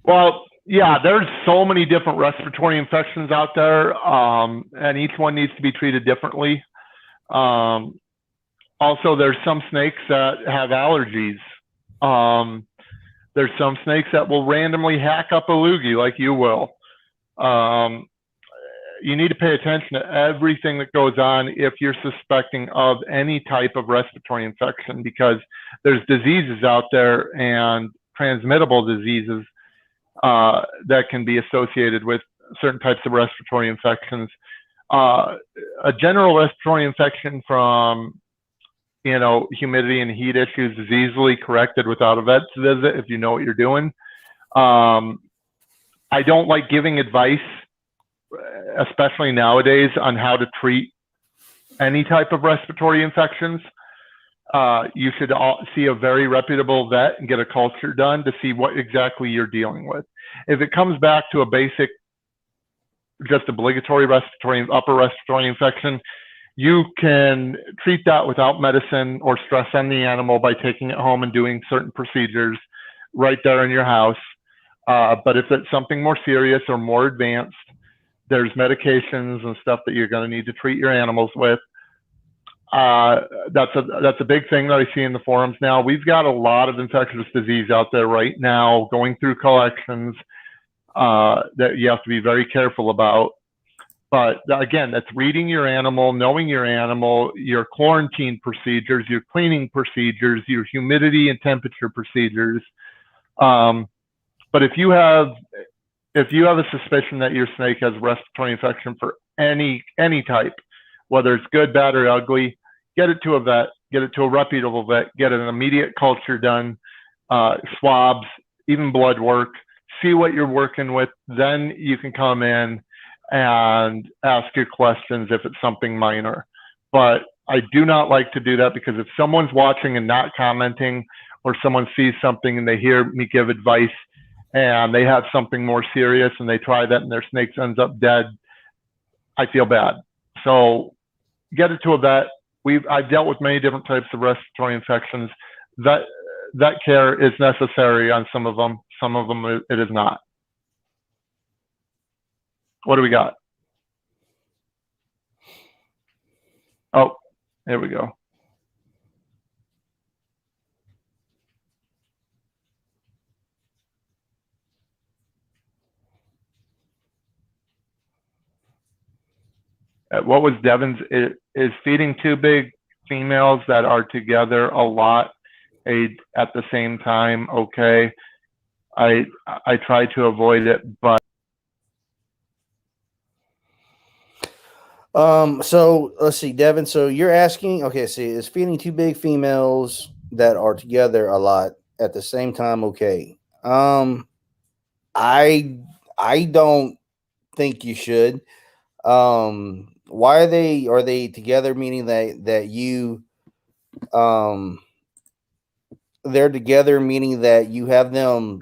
Well, yeah, there's so many different respiratory infections out there, and each one needs to be treated differently. Also, there's some snakes that have allergies. There's some snakes that will randomly hack up a loogie like you will. you need to pay attention to everything that goes on if you're suspecting of any type of respiratory infection, because there's diseases out there and transmittable diseases that can be associated with certain types of respiratory infections. A general respiratory infection from humidity and heat issues is easily corrected without a vet's visit if you know what you're doing. I don't like giving advice, especially nowadays, on how to treat any type of respiratory infections. You should see a very reputable vet and get a culture done to see what exactly you're dealing with. If it comes back to a basic, just obligatory upper respiratory infection, you can treat that without medicine or stress on the animal by taking it home and doing certain procedures right there in your house. But if it's something more serious or more advanced, there's medications and stuff that you're going to need to treat your animals with. That's a big thing that I see in the forums now. We've got a lot of infectious disease out there right now going through collections that you have to be very careful about. But again, that's reading your animal, knowing your animal, your quarantine procedures, your cleaning procedures, your humidity and temperature procedures. But if you have a suspicion that your snake has respiratory infection for any type, whether it's good, bad, or ugly, get it to a vet, get it to a reputable vet, get an immediate culture done, swabs, even blood work, see what you're working with. Then you can come in and ask your questions if it's something minor. But I do not like to do that, because if someone's watching and not commenting, or someone sees something and they hear me give advice and they have something more serious and they try that and their snake ends up dead, I feel bad. So get it to a vet. I've dealt with many different types of respiratory infections. Vet care is necessary on some of them. Some of them it is not. What do we got? Oh, there we go. What was Devin's? Is feeding two big females that are together a lot at the same time okay? I try to avoid it, but so let's see, Devin. So you're asking, okay, see, is feeding two big females that are together a lot at the same time okay? I don't think you should. Why are they together? Meaning that you they're together, meaning that you have them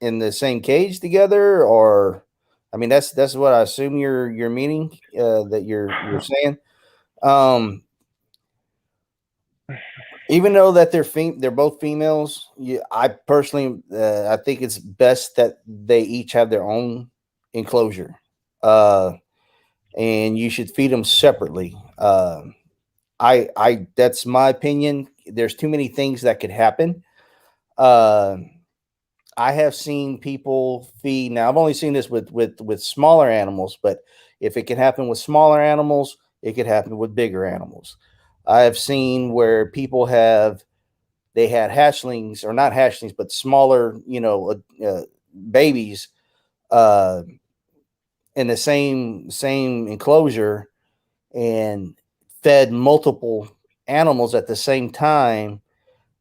in the same cage together, or I mean that's what I assume you're meaning, that you're saying. Even though that they're both females, I personally I think it's best that they each have their own enclosure, and you should feed them separately. I that's my opinion. There's too many things that could happen. Uh, I have seen people feed. Now I've only seen this with smaller animals, but if it can happen with smaller animals, it could happen with bigger animals. I have seen where people they had hatchlings, or not hatchlings, but smaller, babies, uh, in the same enclosure, and fed multiple animals at the same time.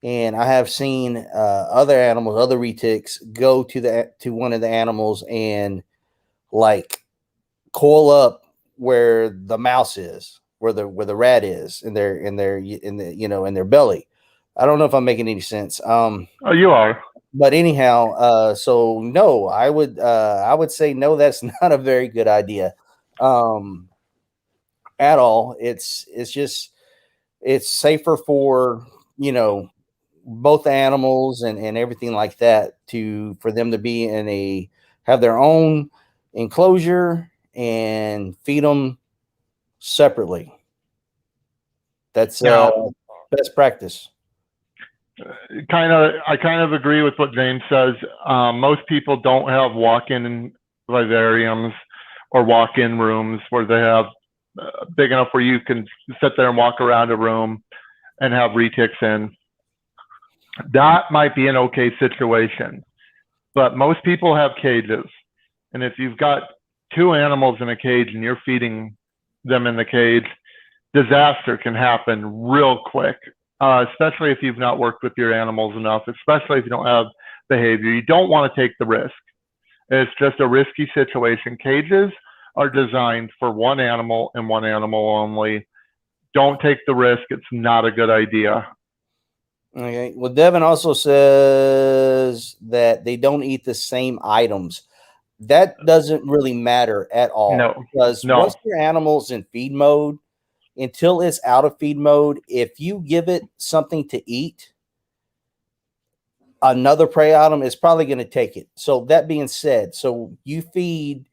And I have seen other animals, other retics, go to one of the animals and like coil up where the mouse is, where the rat is in their belly. I don't know if I'm making any sense. Oh, you are. But anyhow, so no, I would say no. That's not a very good idea, at all. It's safer for both animals and everything like that, for them to be have their own enclosure and feed them separately. That's best practice. I kind of agree with what James says. Most people don't have walk-in vivariums or walk-in rooms where they have big enough where you can sit there and walk around a room and have retics in. That might be an okay situation. But most people have cages. And if you've got two animals in a cage and you're feeding them in the cage, disaster can happen real quick, especially if you've not worked with your animals enough, especially if you don't have behavior. You don't want to take the risk. It's just a risky situation. Cages are designed for one animal and one animal only. Don't take the risk. It's not a good idea. Okay. Well, Devin also says that they don't eat the same items. That doesn't really matter at all. No. Because once your animal's in feed mode, until it's out of feed mode, if you give it something to eat, another prey item is probably going to take it. So that being said, so you feed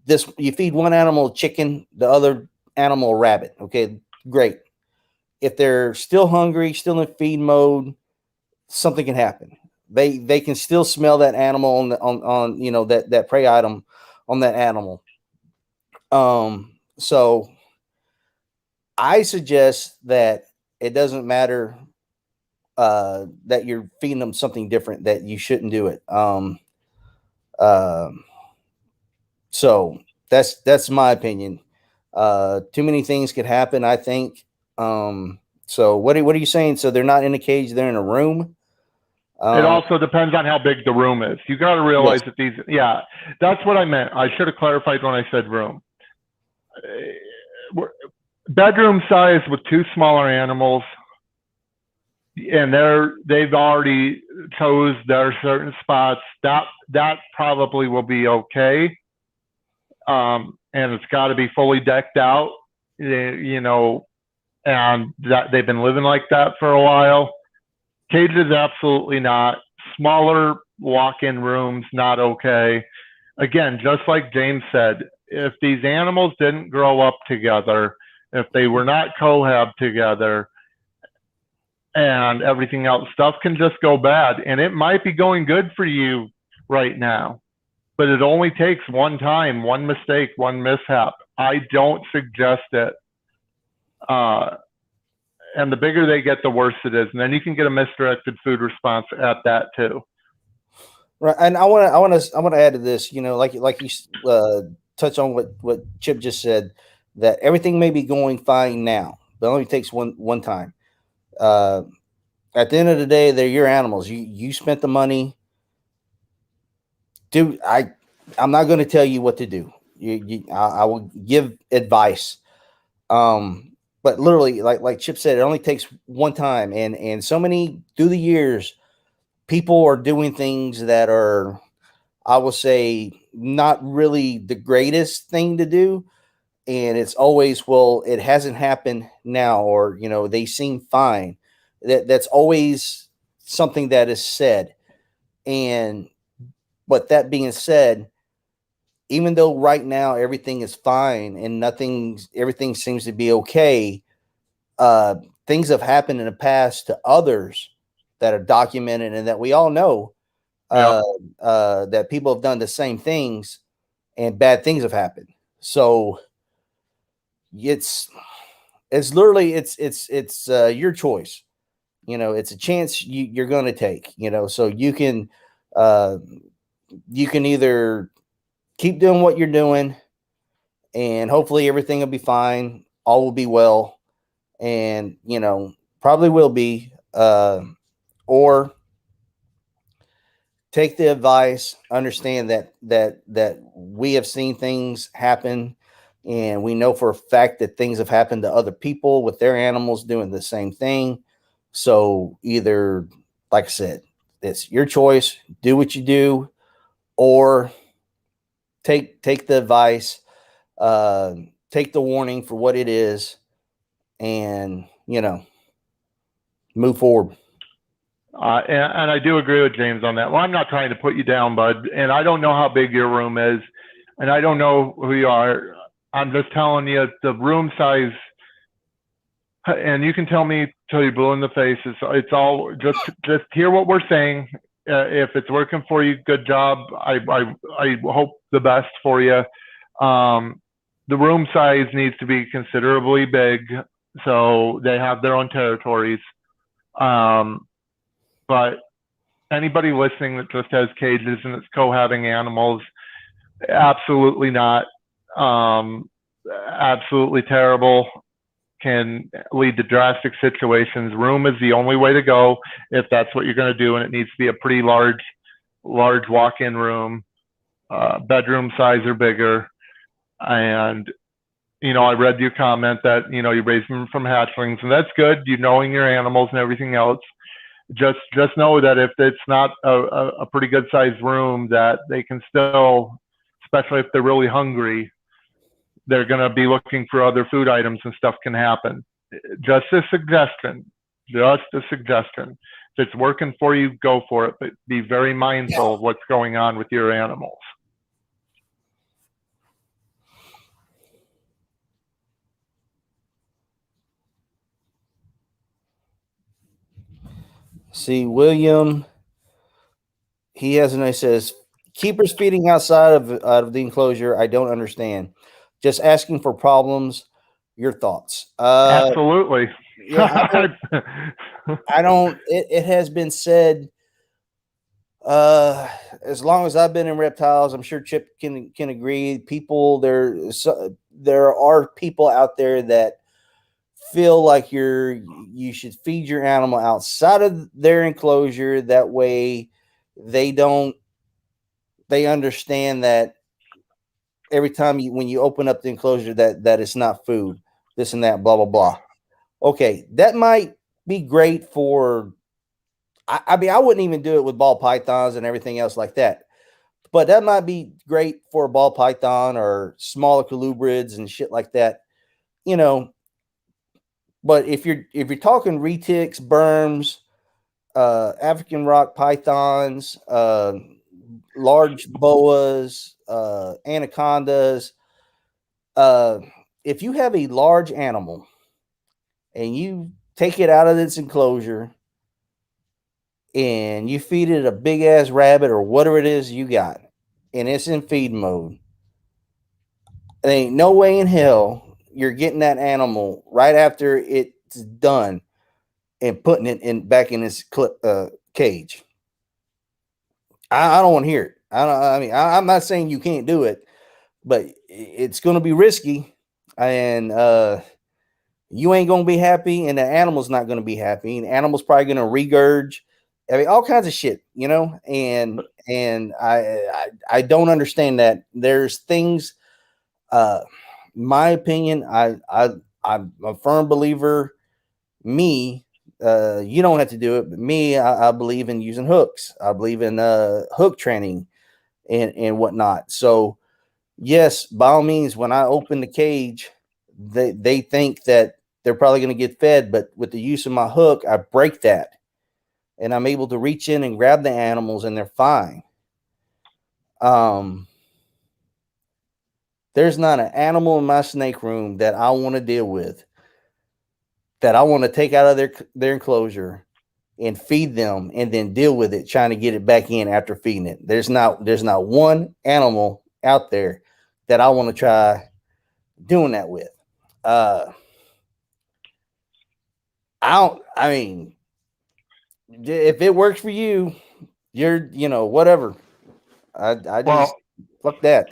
one animal chicken, the other animal a rabbit. Okay, great. If they're still hungry, still in feed mode, something can happen. They can still smell that animal on you know that prey item on that animal. So I suggest that it doesn't matter that you're feeding them something different, that you shouldn't do it. So that's my opinion. Too many things could happen, I think. So what are you saying? So they're not in a cage, they're in a room. It also depends on how big the room is. You got to realize that these, yeah, that's what I meant. I should have clarified when I said room. Bedroom size with two smaller animals, and they've already chose their certain spots. That probably will be okay. And it's got to be fully decked out, you know, and that they've been living like that for a while. Cages, absolutely not. Smaller walk-in rooms, not okay. Again, just like James said, if these animals didn't grow up together, if they were not cohab together and everything else, stuff can just go bad. And it might be going good for you right now, but it only takes one time, one mistake, one mishap. I don't suggest it. And the bigger they get, the worse it is. And then you can get a misdirected food response at that too. Right. And I want to add to this, you know, like you touch on what Chip just said, that everything may be going fine now, but it only takes one time. At the end of the day, they're your animals. You spent the money. Dude, I'm not going to tell you what to do. I will give advice. But literally, like Chip said, it only takes one time, and so many through the years, people are doing things that are, I will say, not really the greatest thing to do. And it's always, well, it hasn't happened now, or you know, they seem fine. That's always something that is said. And but that being said, even though right now everything is fine and everything seems to be okay, things have happened in the past to others that are documented and that we all know, that people have done the same things and bad things have happened. So it's literally it's your choice. You know, it's a chance you're going to take. You know, so uh, you can either keep doing what you're doing, and hopefully everything will be fine. All will be well, and you know, probably will be. Or take the advice, understand that we have seen things happen, and we know for a fact that things have happened to other people with their animals doing the same thing. So either, like I said, it's your choice, do what you do, or take the advice, take the warning for what it is, and you know, move forward. And I do agree with James on that. Well, I'm not trying to put you down, bud, and I don't know how big your room is, and I don't know who you are. I'm just telling you the room size, and you can tell me till you're blue in the face. It's all just hear what we're saying If it's working for you, good job. I hope the best for you. The room size needs to be considerably big, so they have their own territories. But anybody listening that just has cages and is cohabiting animals, absolutely not. Absolutely terrible. Can lead to drastic situations. Room is the only way to go if that's what you're going to do, and it needs to be a pretty large walk-in room, bedroom size or bigger. And I read your comment that you raise them from hatchlings, and that's good. You knowing your animals and everything else. Just know that if it's not a pretty good sized room, that they can still, especially if they're really hungry, they're going to be looking for other food items and stuff can happen. Just a suggestion. If it's working for you, go for it, but be very mindful of what's going on with your animals. See, William, he has a nice says, keepers feeding outside of the enclosure. I don't understand. Just asking for problems. Your thoughts? Absolutely. Yeah, I don't. It has been said. As long as I've been in reptiles, I'm sure Chip can agree. People there are people out there that feel like you should feed your animal outside of their enclosure. That way, they understand that every time when you open up the enclosure that it's not food, this and that, blah blah blah. Okay, that might be great for. I mean, I wouldn't even do it with ball pythons and everything else like that. But that might be great for a ball python or smaller colubrids and shit like that, you know. But if you're talking retics, berms, African rock pythons, large boas, anacondas, if you have a large animal and you take it out of its enclosure and you feed it a big ass rabbit or whatever it is you got, and it's in feed mode, there ain't no way in hell you're getting that animal right after it's done and putting it back in its cage. I don't want to hear it. I'm not saying you can't do it, but it's going to be risky, and you ain't going to be happy, and the animal's not going to be happy, and the animal's probably going to regurge. I mean, all kinds of shit, and I don't understand that. There's things. My opinion, I'm a firm believer. Me, you don't have to do it, but me, I believe in using hooks. I believe in hook training and whatnot. So yes, by all means, when I open the cage, they think that they're probably going to get fed, but with the use of my hook, I break that, and I'm able to reach in and grab the animals, and they're fine. There's not an animal in my snake room that I want to deal with, that I want to take out of their enclosure and feed them and then deal with it, trying to get it back in after feeding it. There's not one animal out there that I want to try doing that with. I mean, if it works for you, whatever. I just fuck that.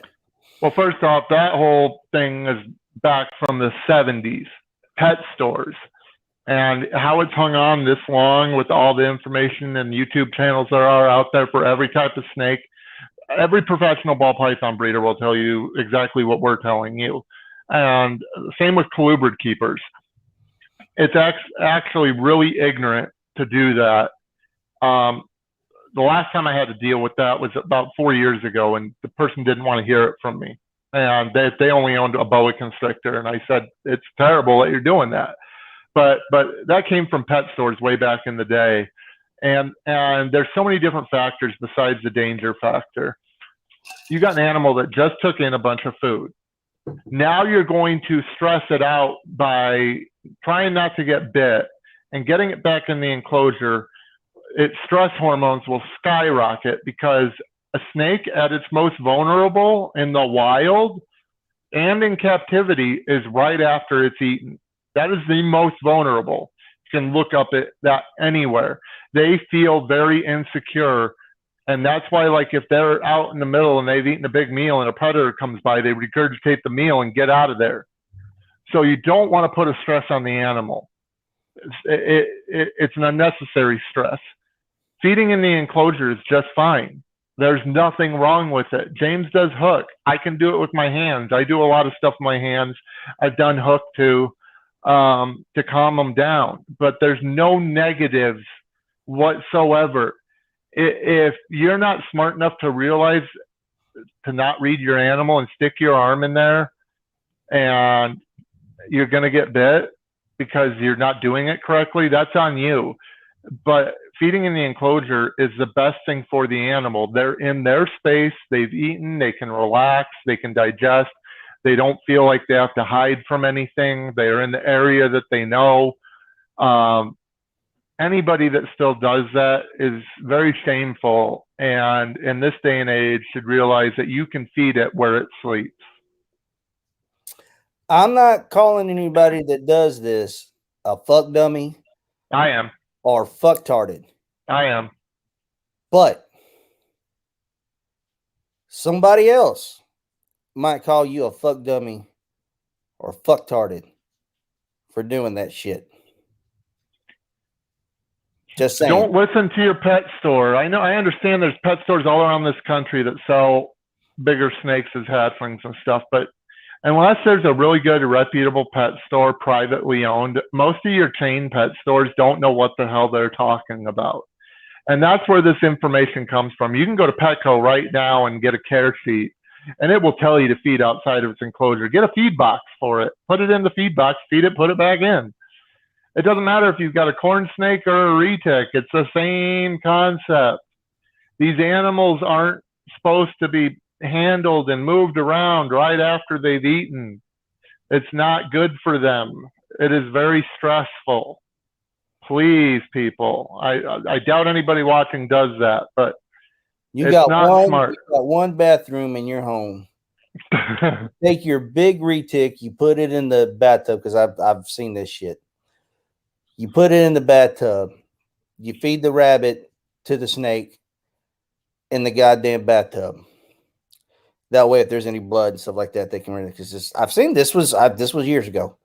Well, first off, that whole thing is back from the 70s, pet stores. And how it's hung on this long with all the information and YouTube channels there are out there for every type of snake. Every professional ball python breeder will tell you exactly what we're telling you. And same with colubrid keepers. It's actually really ignorant to do that. The last time I had to deal with that was about 4 years ago, and the person didn't want to hear it from me. And they only owned a boa constrictor, and I said, it's terrible that you're doing that. But that came from pet stores way back in the day. And there's so many different factors besides the danger factor. You got an animal that just took in a bunch of food. Now you're going to stress it out by trying not to get bit and getting it back in the enclosure. its stress hormones will skyrocket because a snake at its most vulnerable in the wild and in captivity is right after it's eaten. That is the most vulnerable. You can look up at that anywhere. They feel very insecure. And that's why, like, if they're out in the middle and they've eaten a big meal and a predator comes by, they regurgitate the meal and get out of there. So you don't want to put a stress on the animal. It's an unnecessary stress. Feeding in the enclosure is just fine. There's nothing wrong with it. James does hook. I can do it with my hands. I do a lot of stuff with my hands. I've done hook to calm them down, but there's no negatives whatsoever. If you're not smart enough to realize to not read your animal and stick your arm in there, and you're going to get bit because you're not doing it correctly, that's on you. But feeding in the enclosure is the best thing for the animal. They're in their space. They've eaten. They can relax. They can digest. They don't feel like they have to hide from anything. They're in the area that they know. Anybody that still does that is very shameful, and in this day and age should realize that you can feed it where it sleeps. I'm not calling anybody that does this a fuck dummy. I am. Or fucktarded. I am. But somebody else might call you a fuck dummy or fucktarded for doing that shit. Just saying. Don't listen to your pet store. I understand there's pet stores all around this country that sell bigger snakes as hatchlings and stuff, but unless there's a really good, reputable pet store, privately owned, most of your chain pet stores don't know what the hell they're talking about. And that's where this information comes from. You can go to Petco right now and get a care sheet, and it will tell you to feed outside of its enclosure. Get a feed box for it. Put it in the feed box, feed it, put it back in. It doesn't matter if you've got a corn snake or a retic. It's the same concept. These animals aren't supposed to be handled and moved around right after they've eaten. It's not good for them. It is very stressful. Please, people. I doubt anybody watching does that, but it's not smart. You got one bathroom in your home. Take your big retic, you put it in the bathtub, because I've seen this shit. You put it in the bathtub. You feed the rabbit to the snake in the goddamn bathtub. That way, if there's any blood and stuff like that, they can run it. Because I've seen this was years ago,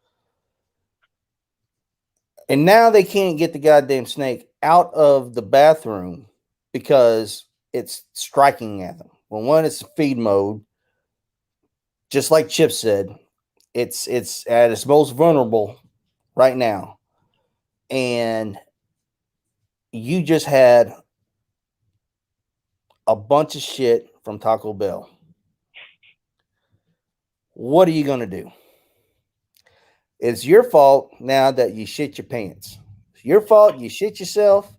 and now they can't get the goddamn snake out of the bathroom because it's striking at them. Well, one, it's feed mode, just like Chip said. It's at its most vulnerable right now. And you just had a bunch of shit from Taco Bell. What are you going to do? It's your fault now that you shit your pants. It's your fault you shit yourself,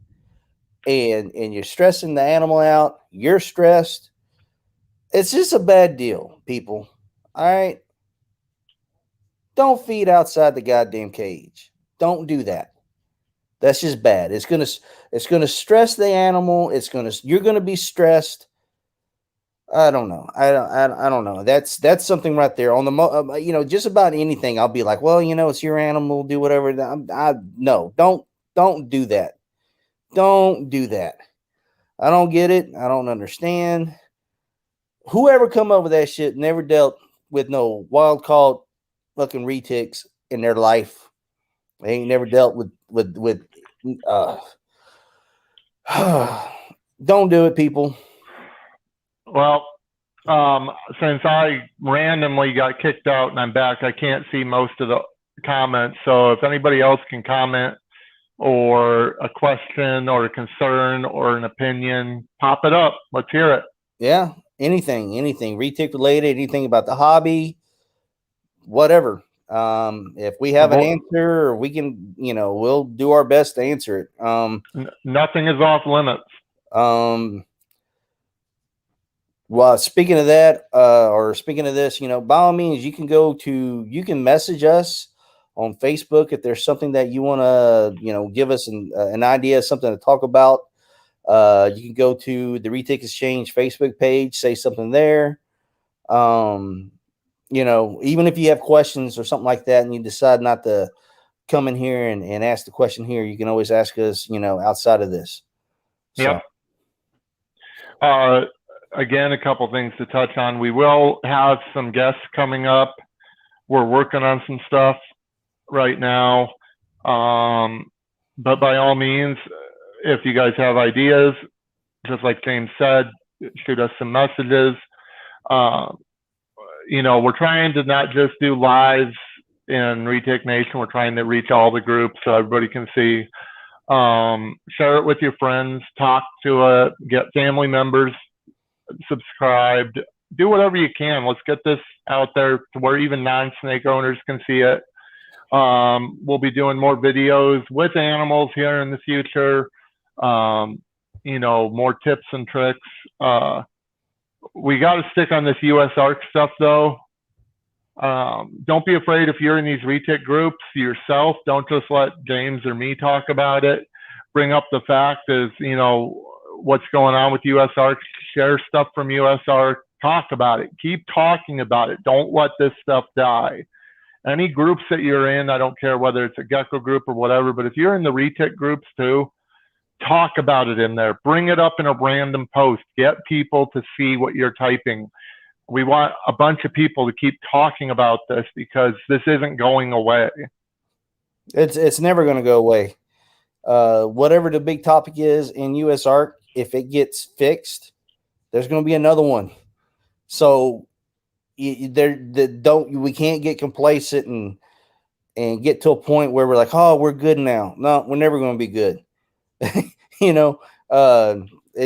and you're stressing the animal out. You're stressed. It's just a bad deal, people. All right? Don't feed outside the goddamn cage. Don't do that. That's just bad. It's gonna stress the animal. You're gonna be stressed. I don't know. I don't know. That's something right there on the just about anything. I'll be like, well, it's your animal. Do whatever. No, don't do that. Don't do that. I don't get it. I don't understand. Whoever come up with that shit never dealt with no wild caught fucking retics in their life. They ain't never dealt with don't do it, people. Well, since I randomly got kicked out and I'm back, I can't see most of the comments. So if anybody else can comment or a question or a concern or an opinion, pop it up. Let's hear it. Yeah, anything, retic related, anything about the hobby, whatever. If we have an answer, or we can, we'll do our best to answer it. Nothing is off limits. Well, speaking of that, or speaking of this, by all means, you can message us on Facebook if there's something that you want to, give us an idea, something to talk about. You can go to the Retic Exchange Facebook page, say something there. Um, even if you have questions or something like that, and you decide not to come in here and ask the question here, you can always ask us, outside of this. Yep. So, again, a couple things to touch on. We will have some guests coming up. We're working on some stuff right now. But by all means, if you guys have ideas, just like James said, shoot us some messages. We're trying to not just do lives in Retake Nation. We're trying to reach all the groups so everybody can see. Share it with your friends, talk to it, get family members subscribed, do whatever you can. Let's get this out there to where even non-snake owners can see it. We'll be doing more videos with animals here in the future. More tips and tricks. We got to stick on this US ARC stuff though. Don't be afraid if you're in these retic groups yourself. Don't just let James or me talk about it. Bring up the fact is, what's going on with US ARC. Share stuff from US ARC. Talk about it. Keep talking about it. Don't let this stuff die. Any groups that you're in, I don't care whether it's a gecko group or whatever, but if you're in the retic groups too, talk about it in there. Bring it up in a random post. Get people to see what you're typing. We want a bunch of people to keep talking about this because this isn't going away. It's never going to go away. Whatever the big topic is in US ARC, if it gets fixed, there's going to be another one. So we can't get complacent and get to a point where we're like, oh, we're good now. No, we're never going to be good. It's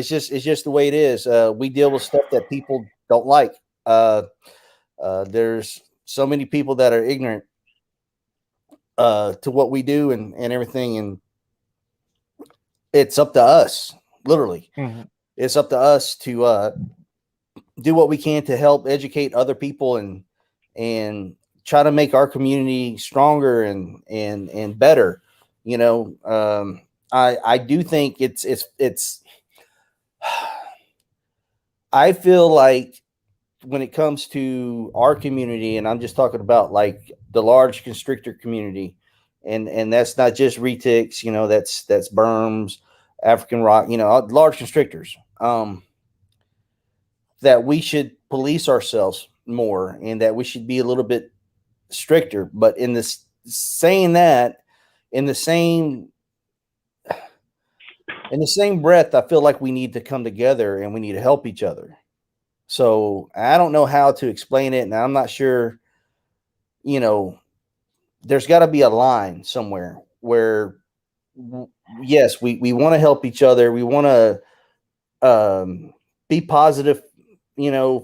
just the way it is. We deal with stuff that people don't like. There's so many people that are ignorant to what we do and everything, and it's up to us, literally. Mm-hmm. It's up to us to do what we can to help educate other people and try to make our community stronger and better. I do think it's I feel like when it comes to our community, and I'm just talking about like the large constrictor community, and that's not just retics, that's berms, African rock, large constrictors, that we should police ourselves more and that we should be a little bit stricter. But in this saying that, in the same breath, I feel like we need to come together and we need to help each other. So I don't know how to explain it. And I'm not sure, there's got to be a line somewhere where, yes, we want to help each other. We want to be positive,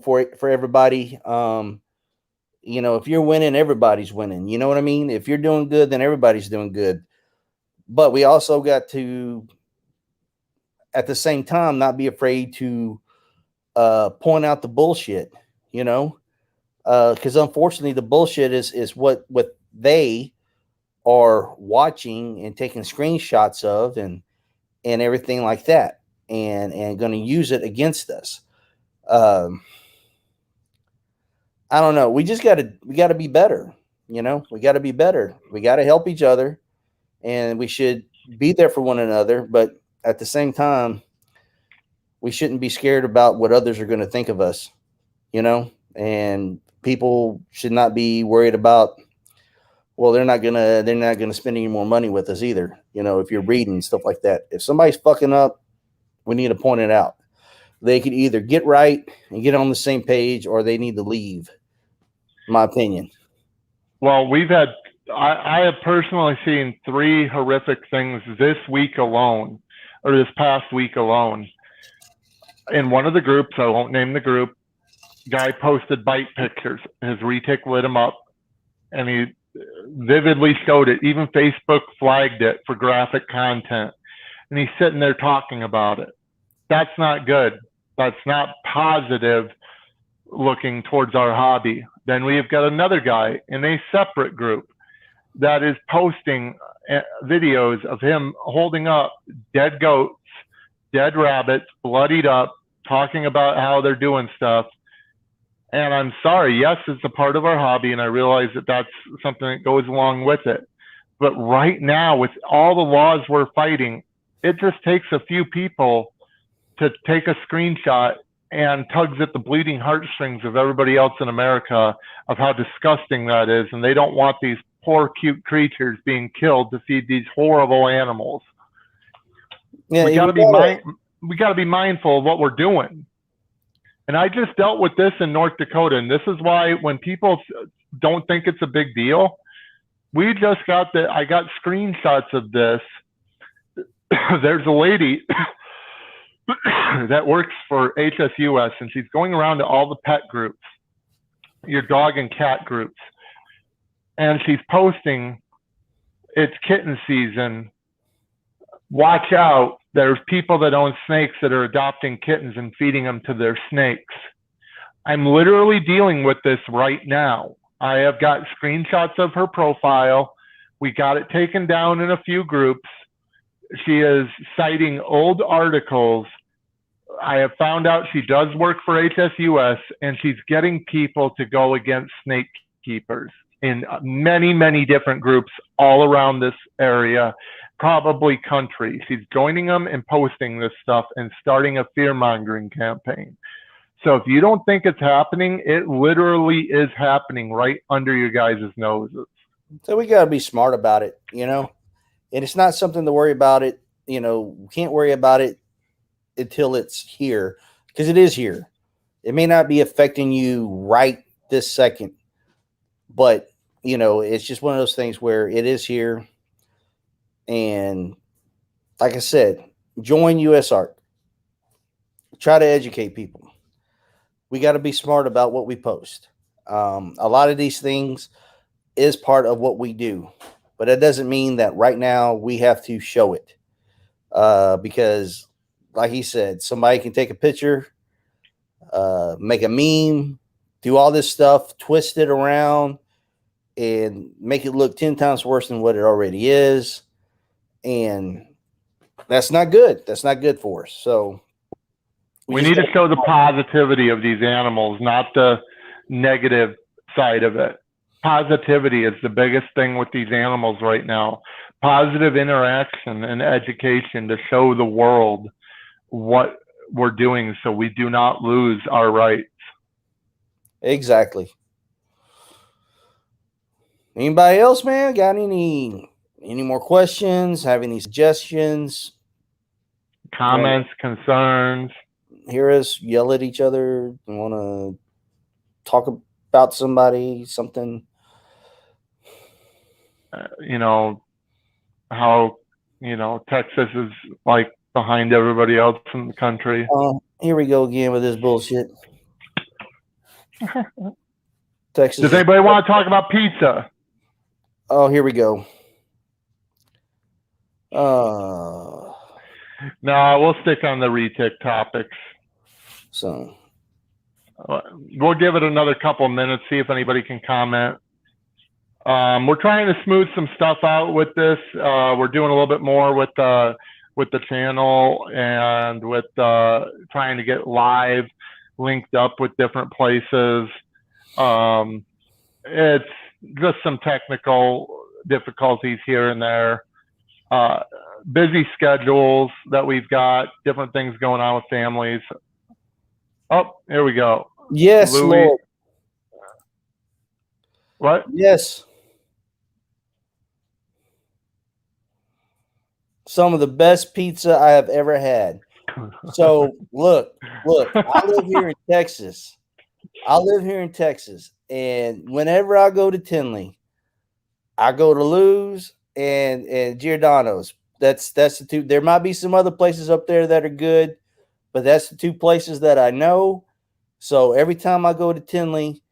for everybody. If you're winning, everybody's winning. You know what I mean? If you're doing good, then everybody's doing good. But we also got to, at the same time, not be afraid to point out the bullshit, because unfortunately the bullshit is what they are watching and taking screenshots of and everything like that, and going to use it against us. I don't know. We got to be better. We got to be better. We got to help each other, and we should be there for one another. But at the same time, we shouldn't be scared about what others are going to think of us, and people should not be worried about, well, they're not going to spend any more money with us either. If you're reading stuff like that, if somebody's fucking up, we need to point it out. They could either get right and get on the same page, or they need to leave, in my opinion. Well, I have personally seen 3 horrific things this week alone, or this past week alone. In one of the groups, I won't name the group, guy posted bite pictures. His retic lit him up, and he vividly showed it. Even Facebook flagged it for graphic content, and he's sitting there talking about it. That's not good. That's not positive looking towards our hobby. Then we've got another guy in a separate group that is posting videos of him holding up dead goats dead rabbits, bloodied up, talking about how they're doing stuff. And I'm sorry, yes, it's a part of our hobby, and I realize that that's something that goes along with it. But right now, with all the laws we're fighting, it just takes a few people to take a screenshot and tugs at the bleeding heartstrings of everybody else in America of how disgusting that is. And they don't want these poor, cute creatures being killed to feed these horrible animals. Yeah, we got to be mindful of what we're doing. And I just dealt with this in North Dakota. And this is why when people don't think it's a big deal, I got screenshots of this. There's a lady that works for HSUS, and she's going around to all the pet groups, your dog and cat groups. And she's posting, it's kitten season. Watch out. There's people that own snakes that are adopting kittens and feeding them to their snakes. I'm literally dealing with this right now. I have got screenshots of her profile. We got it taken down in a few groups. She is citing old articles. I have found out she does work for HSUS, and she's getting people to go against snake keepers in many, many different groups all around this area, probably country. She's joining them and posting this stuff and starting a fear-mongering campaign. So if you don't think it's happening, it literally is happening right under your guys' noses. So we got to be smart about it, and it's not something to worry about it. We can't worry about it until it's here, because it is here. It may not be affecting you right this second, but it's just one of those things where it is here. And like I said, join US Art. Try to educate people. We got to be smart about what we post. A lot of these things is part of what we do, but that doesn't mean that right now we have to show it, because like he said, somebody can take a picture, make a meme, do all this stuff, twist it around, and make it look 10 times worse than what it already is. And that's not good. That's not good for us. So we need to show the positivity of these animals, not the negative side of it. Positivity is the biggest thing with these animals right now. Positive interaction and education to show the world what we're doing so we do not lose our rights. Exactly. Anybody else, man? Got any more questions? Have any suggestions? Comments, concerns? Hear us yell at each other? Want to talk about somebody, something? How Texas is like behind everybody else in the country. Here we go again with this bullshit. Texas. Does anybody want to talk about pizza? Oh, here we go. No, we'll stick on the retic topics. So we'll give it another couple of minutes, see if anybody can comment. We're trying to smooth some stuff out with this. We're doing a little bit more with the channel, and with trying to get live linked up with different places. It's just some technical difficulties here and there. Busy schedules that we've got, different things going on with families. Oh, here we go. Yes, Louis. Lord. What? Yes. Some of the best pizza I have ever had. So look, I live here in Texas. And whenever I go to Tinley, I go to Lou's and Giordano's. That's the two. There might be some other places up there that are good, but that's the two places that I know. So every time I go to Tinley,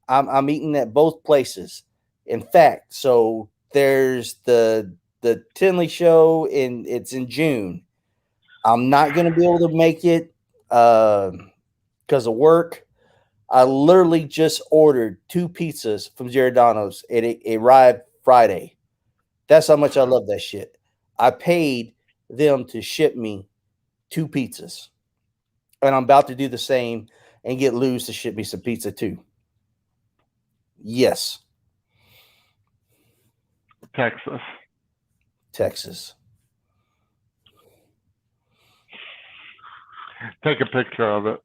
I'm eating at both places. In fact, so there's the Tinley show, and it's in June. I'm not going to be able to make it because of work. I literally just ordered 2 pizzas from Giordano's, and it arrived Friday. That's how much I love that shit. I paid them to ship me 2 pizzas. And I'm about to do the same and get Lou's to ship me some pizza too. Yes. Texas. Texas. Take a picture of it.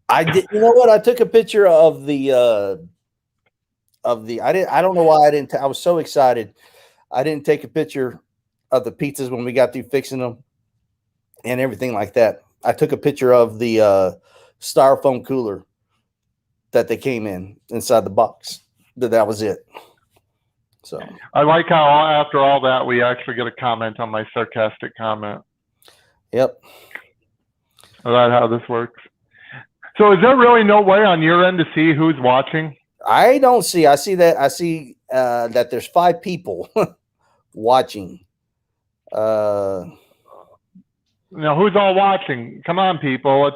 I did. You know what? I took a picture of the. I don't know why I didn't. I was so excited. I didn't take a picture of the pizzas when we got through fixing them and everything like that. I took a picture of the styrofoam cooler that they came inside the box. That was it. So I like how after all that we actually get a comment on my sarcastic comment. Yep. Is that how this works? So is there really no way on your end to see who's watching? I don't see. I see that. I see that there's 5 people watching. Now, who's all watching? Come on, people.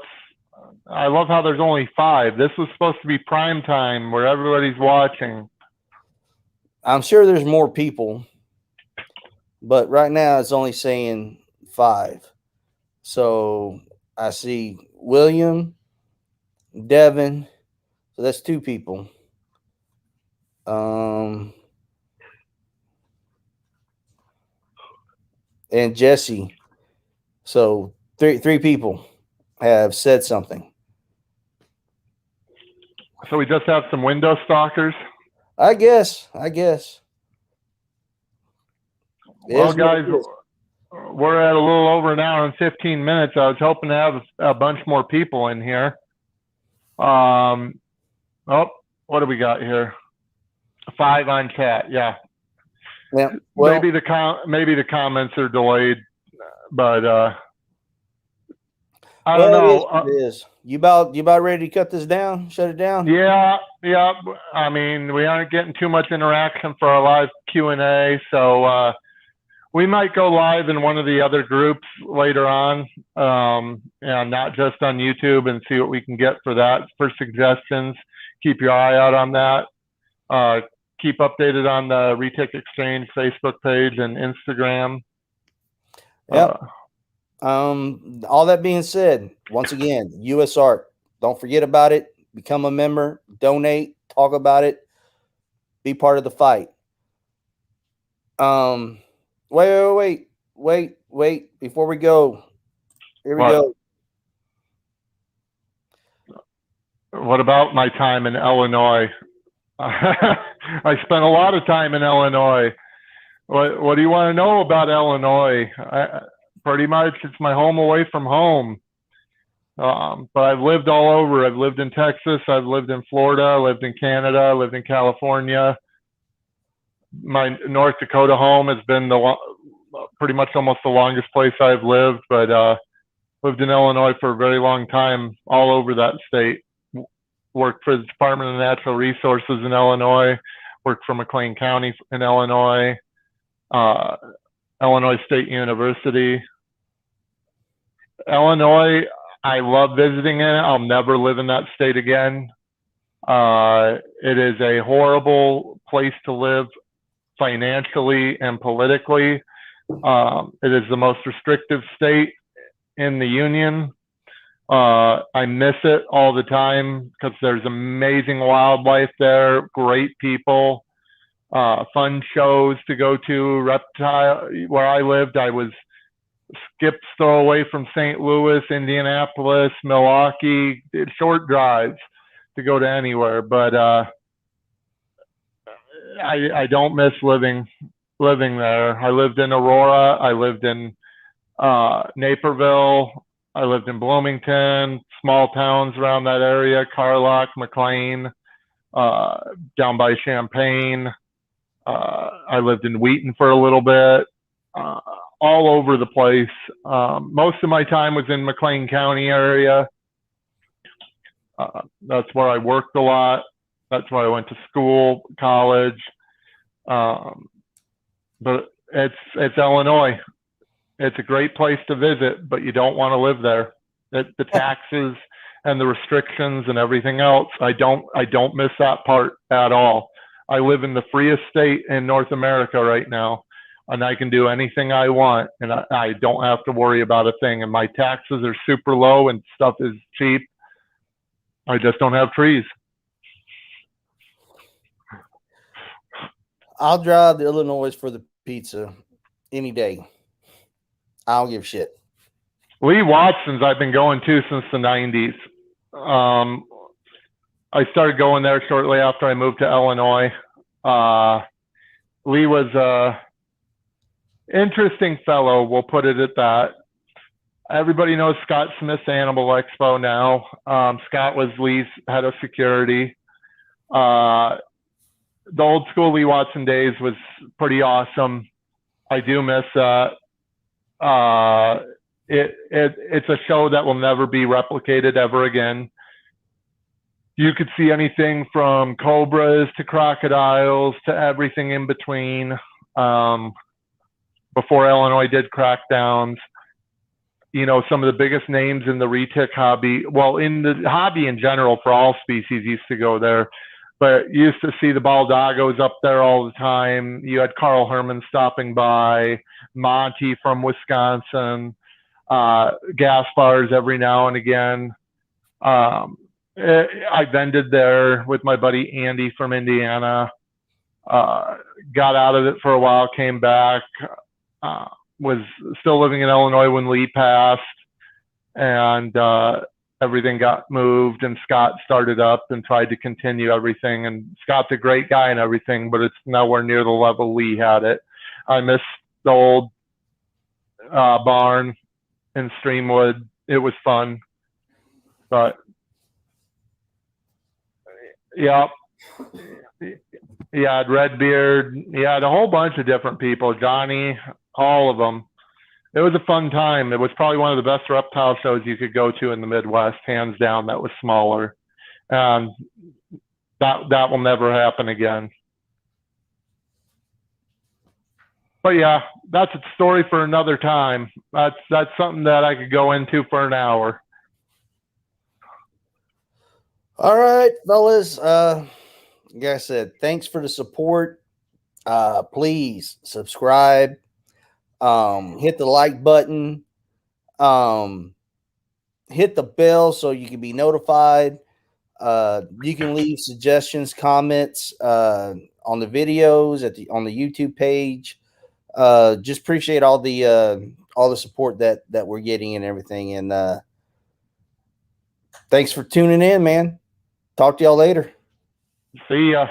I love how there's only 5. This was supposed to be prime time where everybody's watching. I'm sure there's more people, but right now it's only saying 5. So I see William, Devin. So that's 2 people. And Jesse. So three people have said something. So we just have some window stalkers? I guess. Well, guys, we're at a little over an hour and 15 minutes. I was hoping to have a bunch more people in here. Oh, what do we got here? 5 on chat. Yeah. Yeah. Well, maybe the comments are delayed, but I don't know. It is. You about ready to cut this down? Shut it down? Yeah. I mean, we aren't getting too much interaction for our live Q&A, so we might go live in one of the other groups later on, and not just on YouTube, and see what we can get for that. For suggestions, keep your eye out on that. Keep updated on the Retic Exchange Facebook page and Instagram. Yep. All that being said, once again, US Art, don't forget about it. Become a member, donate, talk about it, be part of the fight. Wait. Before we go, here we go. What about my time in Illinois? I spent a lot of time in Illinois. What do you want to know about Illinois? Pretty much, it's my home away from home. But I've lived all over. I've lived in Texas. I've lived in Florida. I lived in Canada. I lived in California. My North Dakota home has been pretty much almost the longest place I've lived, but lived in Illinois for a very long time, all over that state. Worked for the Department of Natural Resources in Illinois, worked for McLean County in Illinois, Illinois State University. Illinois, I love visiting it. I'll never live in that state again. It is a horrible place to live financially and politically. It is the most restrictive state in the union. I miss it all the time because there's amazing wildlife there, great people, fun shows to go to. Reptile, where I lived, I was skips throw away from St. Louis, Indianapolis, Milwaukee, short drives to go to anywhere. But I don't miss living there. I lived in Aurora. I lived in Naperville. I lived in Bloomington, small towns around that area, Carlock, McLean, down by Champaign. I lived in Wheaton for a little bit, all over the place. Most of my time was in McLean County area. That's where I worked a lot. That's where I went to school, college. But it's Illinois. It's a great place to visit, but you don't want to live there. The taxes and the restrictions and everything else, I don't miss that part at all. I live in the freest state in North America right now. and I can do anything I want, and I don't have to worry about a thing. And my taxes are super low, and stuff is cheap. I just don't have trees. I'll drive to Illinois for the pizza any day. I don't give a shit. Lee Watson's I've been going to since the 90s. I started going there shortly after I moved to Illinois. Lee was a interesting fellow, we'll put it at that. Everybody knows Scott Smith's Animal Expo now. Scott was Lee's head of security. The old school Lee Watson days was pretty awesome. I do miss that. It's a show that will never be replicated ever again. You could see anything from cobras to crocodiles to everything in between. Before Illinois did crackdowns, you know, some of the biggest names in the retic hobby, well, in the hobby in general for all species, used to go there. But you used to see the Baldagos up there all the time. You had Carl Herman stopping by, Monty from Wisconsin, Gaspars every now and again. I vended there with my buddy Andy from Indiana. Got out of it for a while, came back, was still living in Illinois when Lee passed, and everything got moved, and Scott started up and tried to continue everything. And Scott's a great guy and everything, but it's nowhere near the level Lee had it. I miss the old barn in Streamwood. It was fun, but yeah. You had Redbeard. You had a whole bunch of different people. Johnny, all of them. It was a fun time. It was probably one of the best reptile shows you could go to in the Midwest, hands down. That was smaller, and that will never happen again. But yeah, that's a story for another time. That's something that I could go into for an hour. All right, fellas. Like I said, thanks for the support. Please subscribe. Hit the like button. Hit the bell so you can be notified. You can leave suggestions, comments on the videos on the YouTube page. Just appreciate all the support that we're getting and everything. And thanks for tuning in, man. Talk to y'all later. See ya.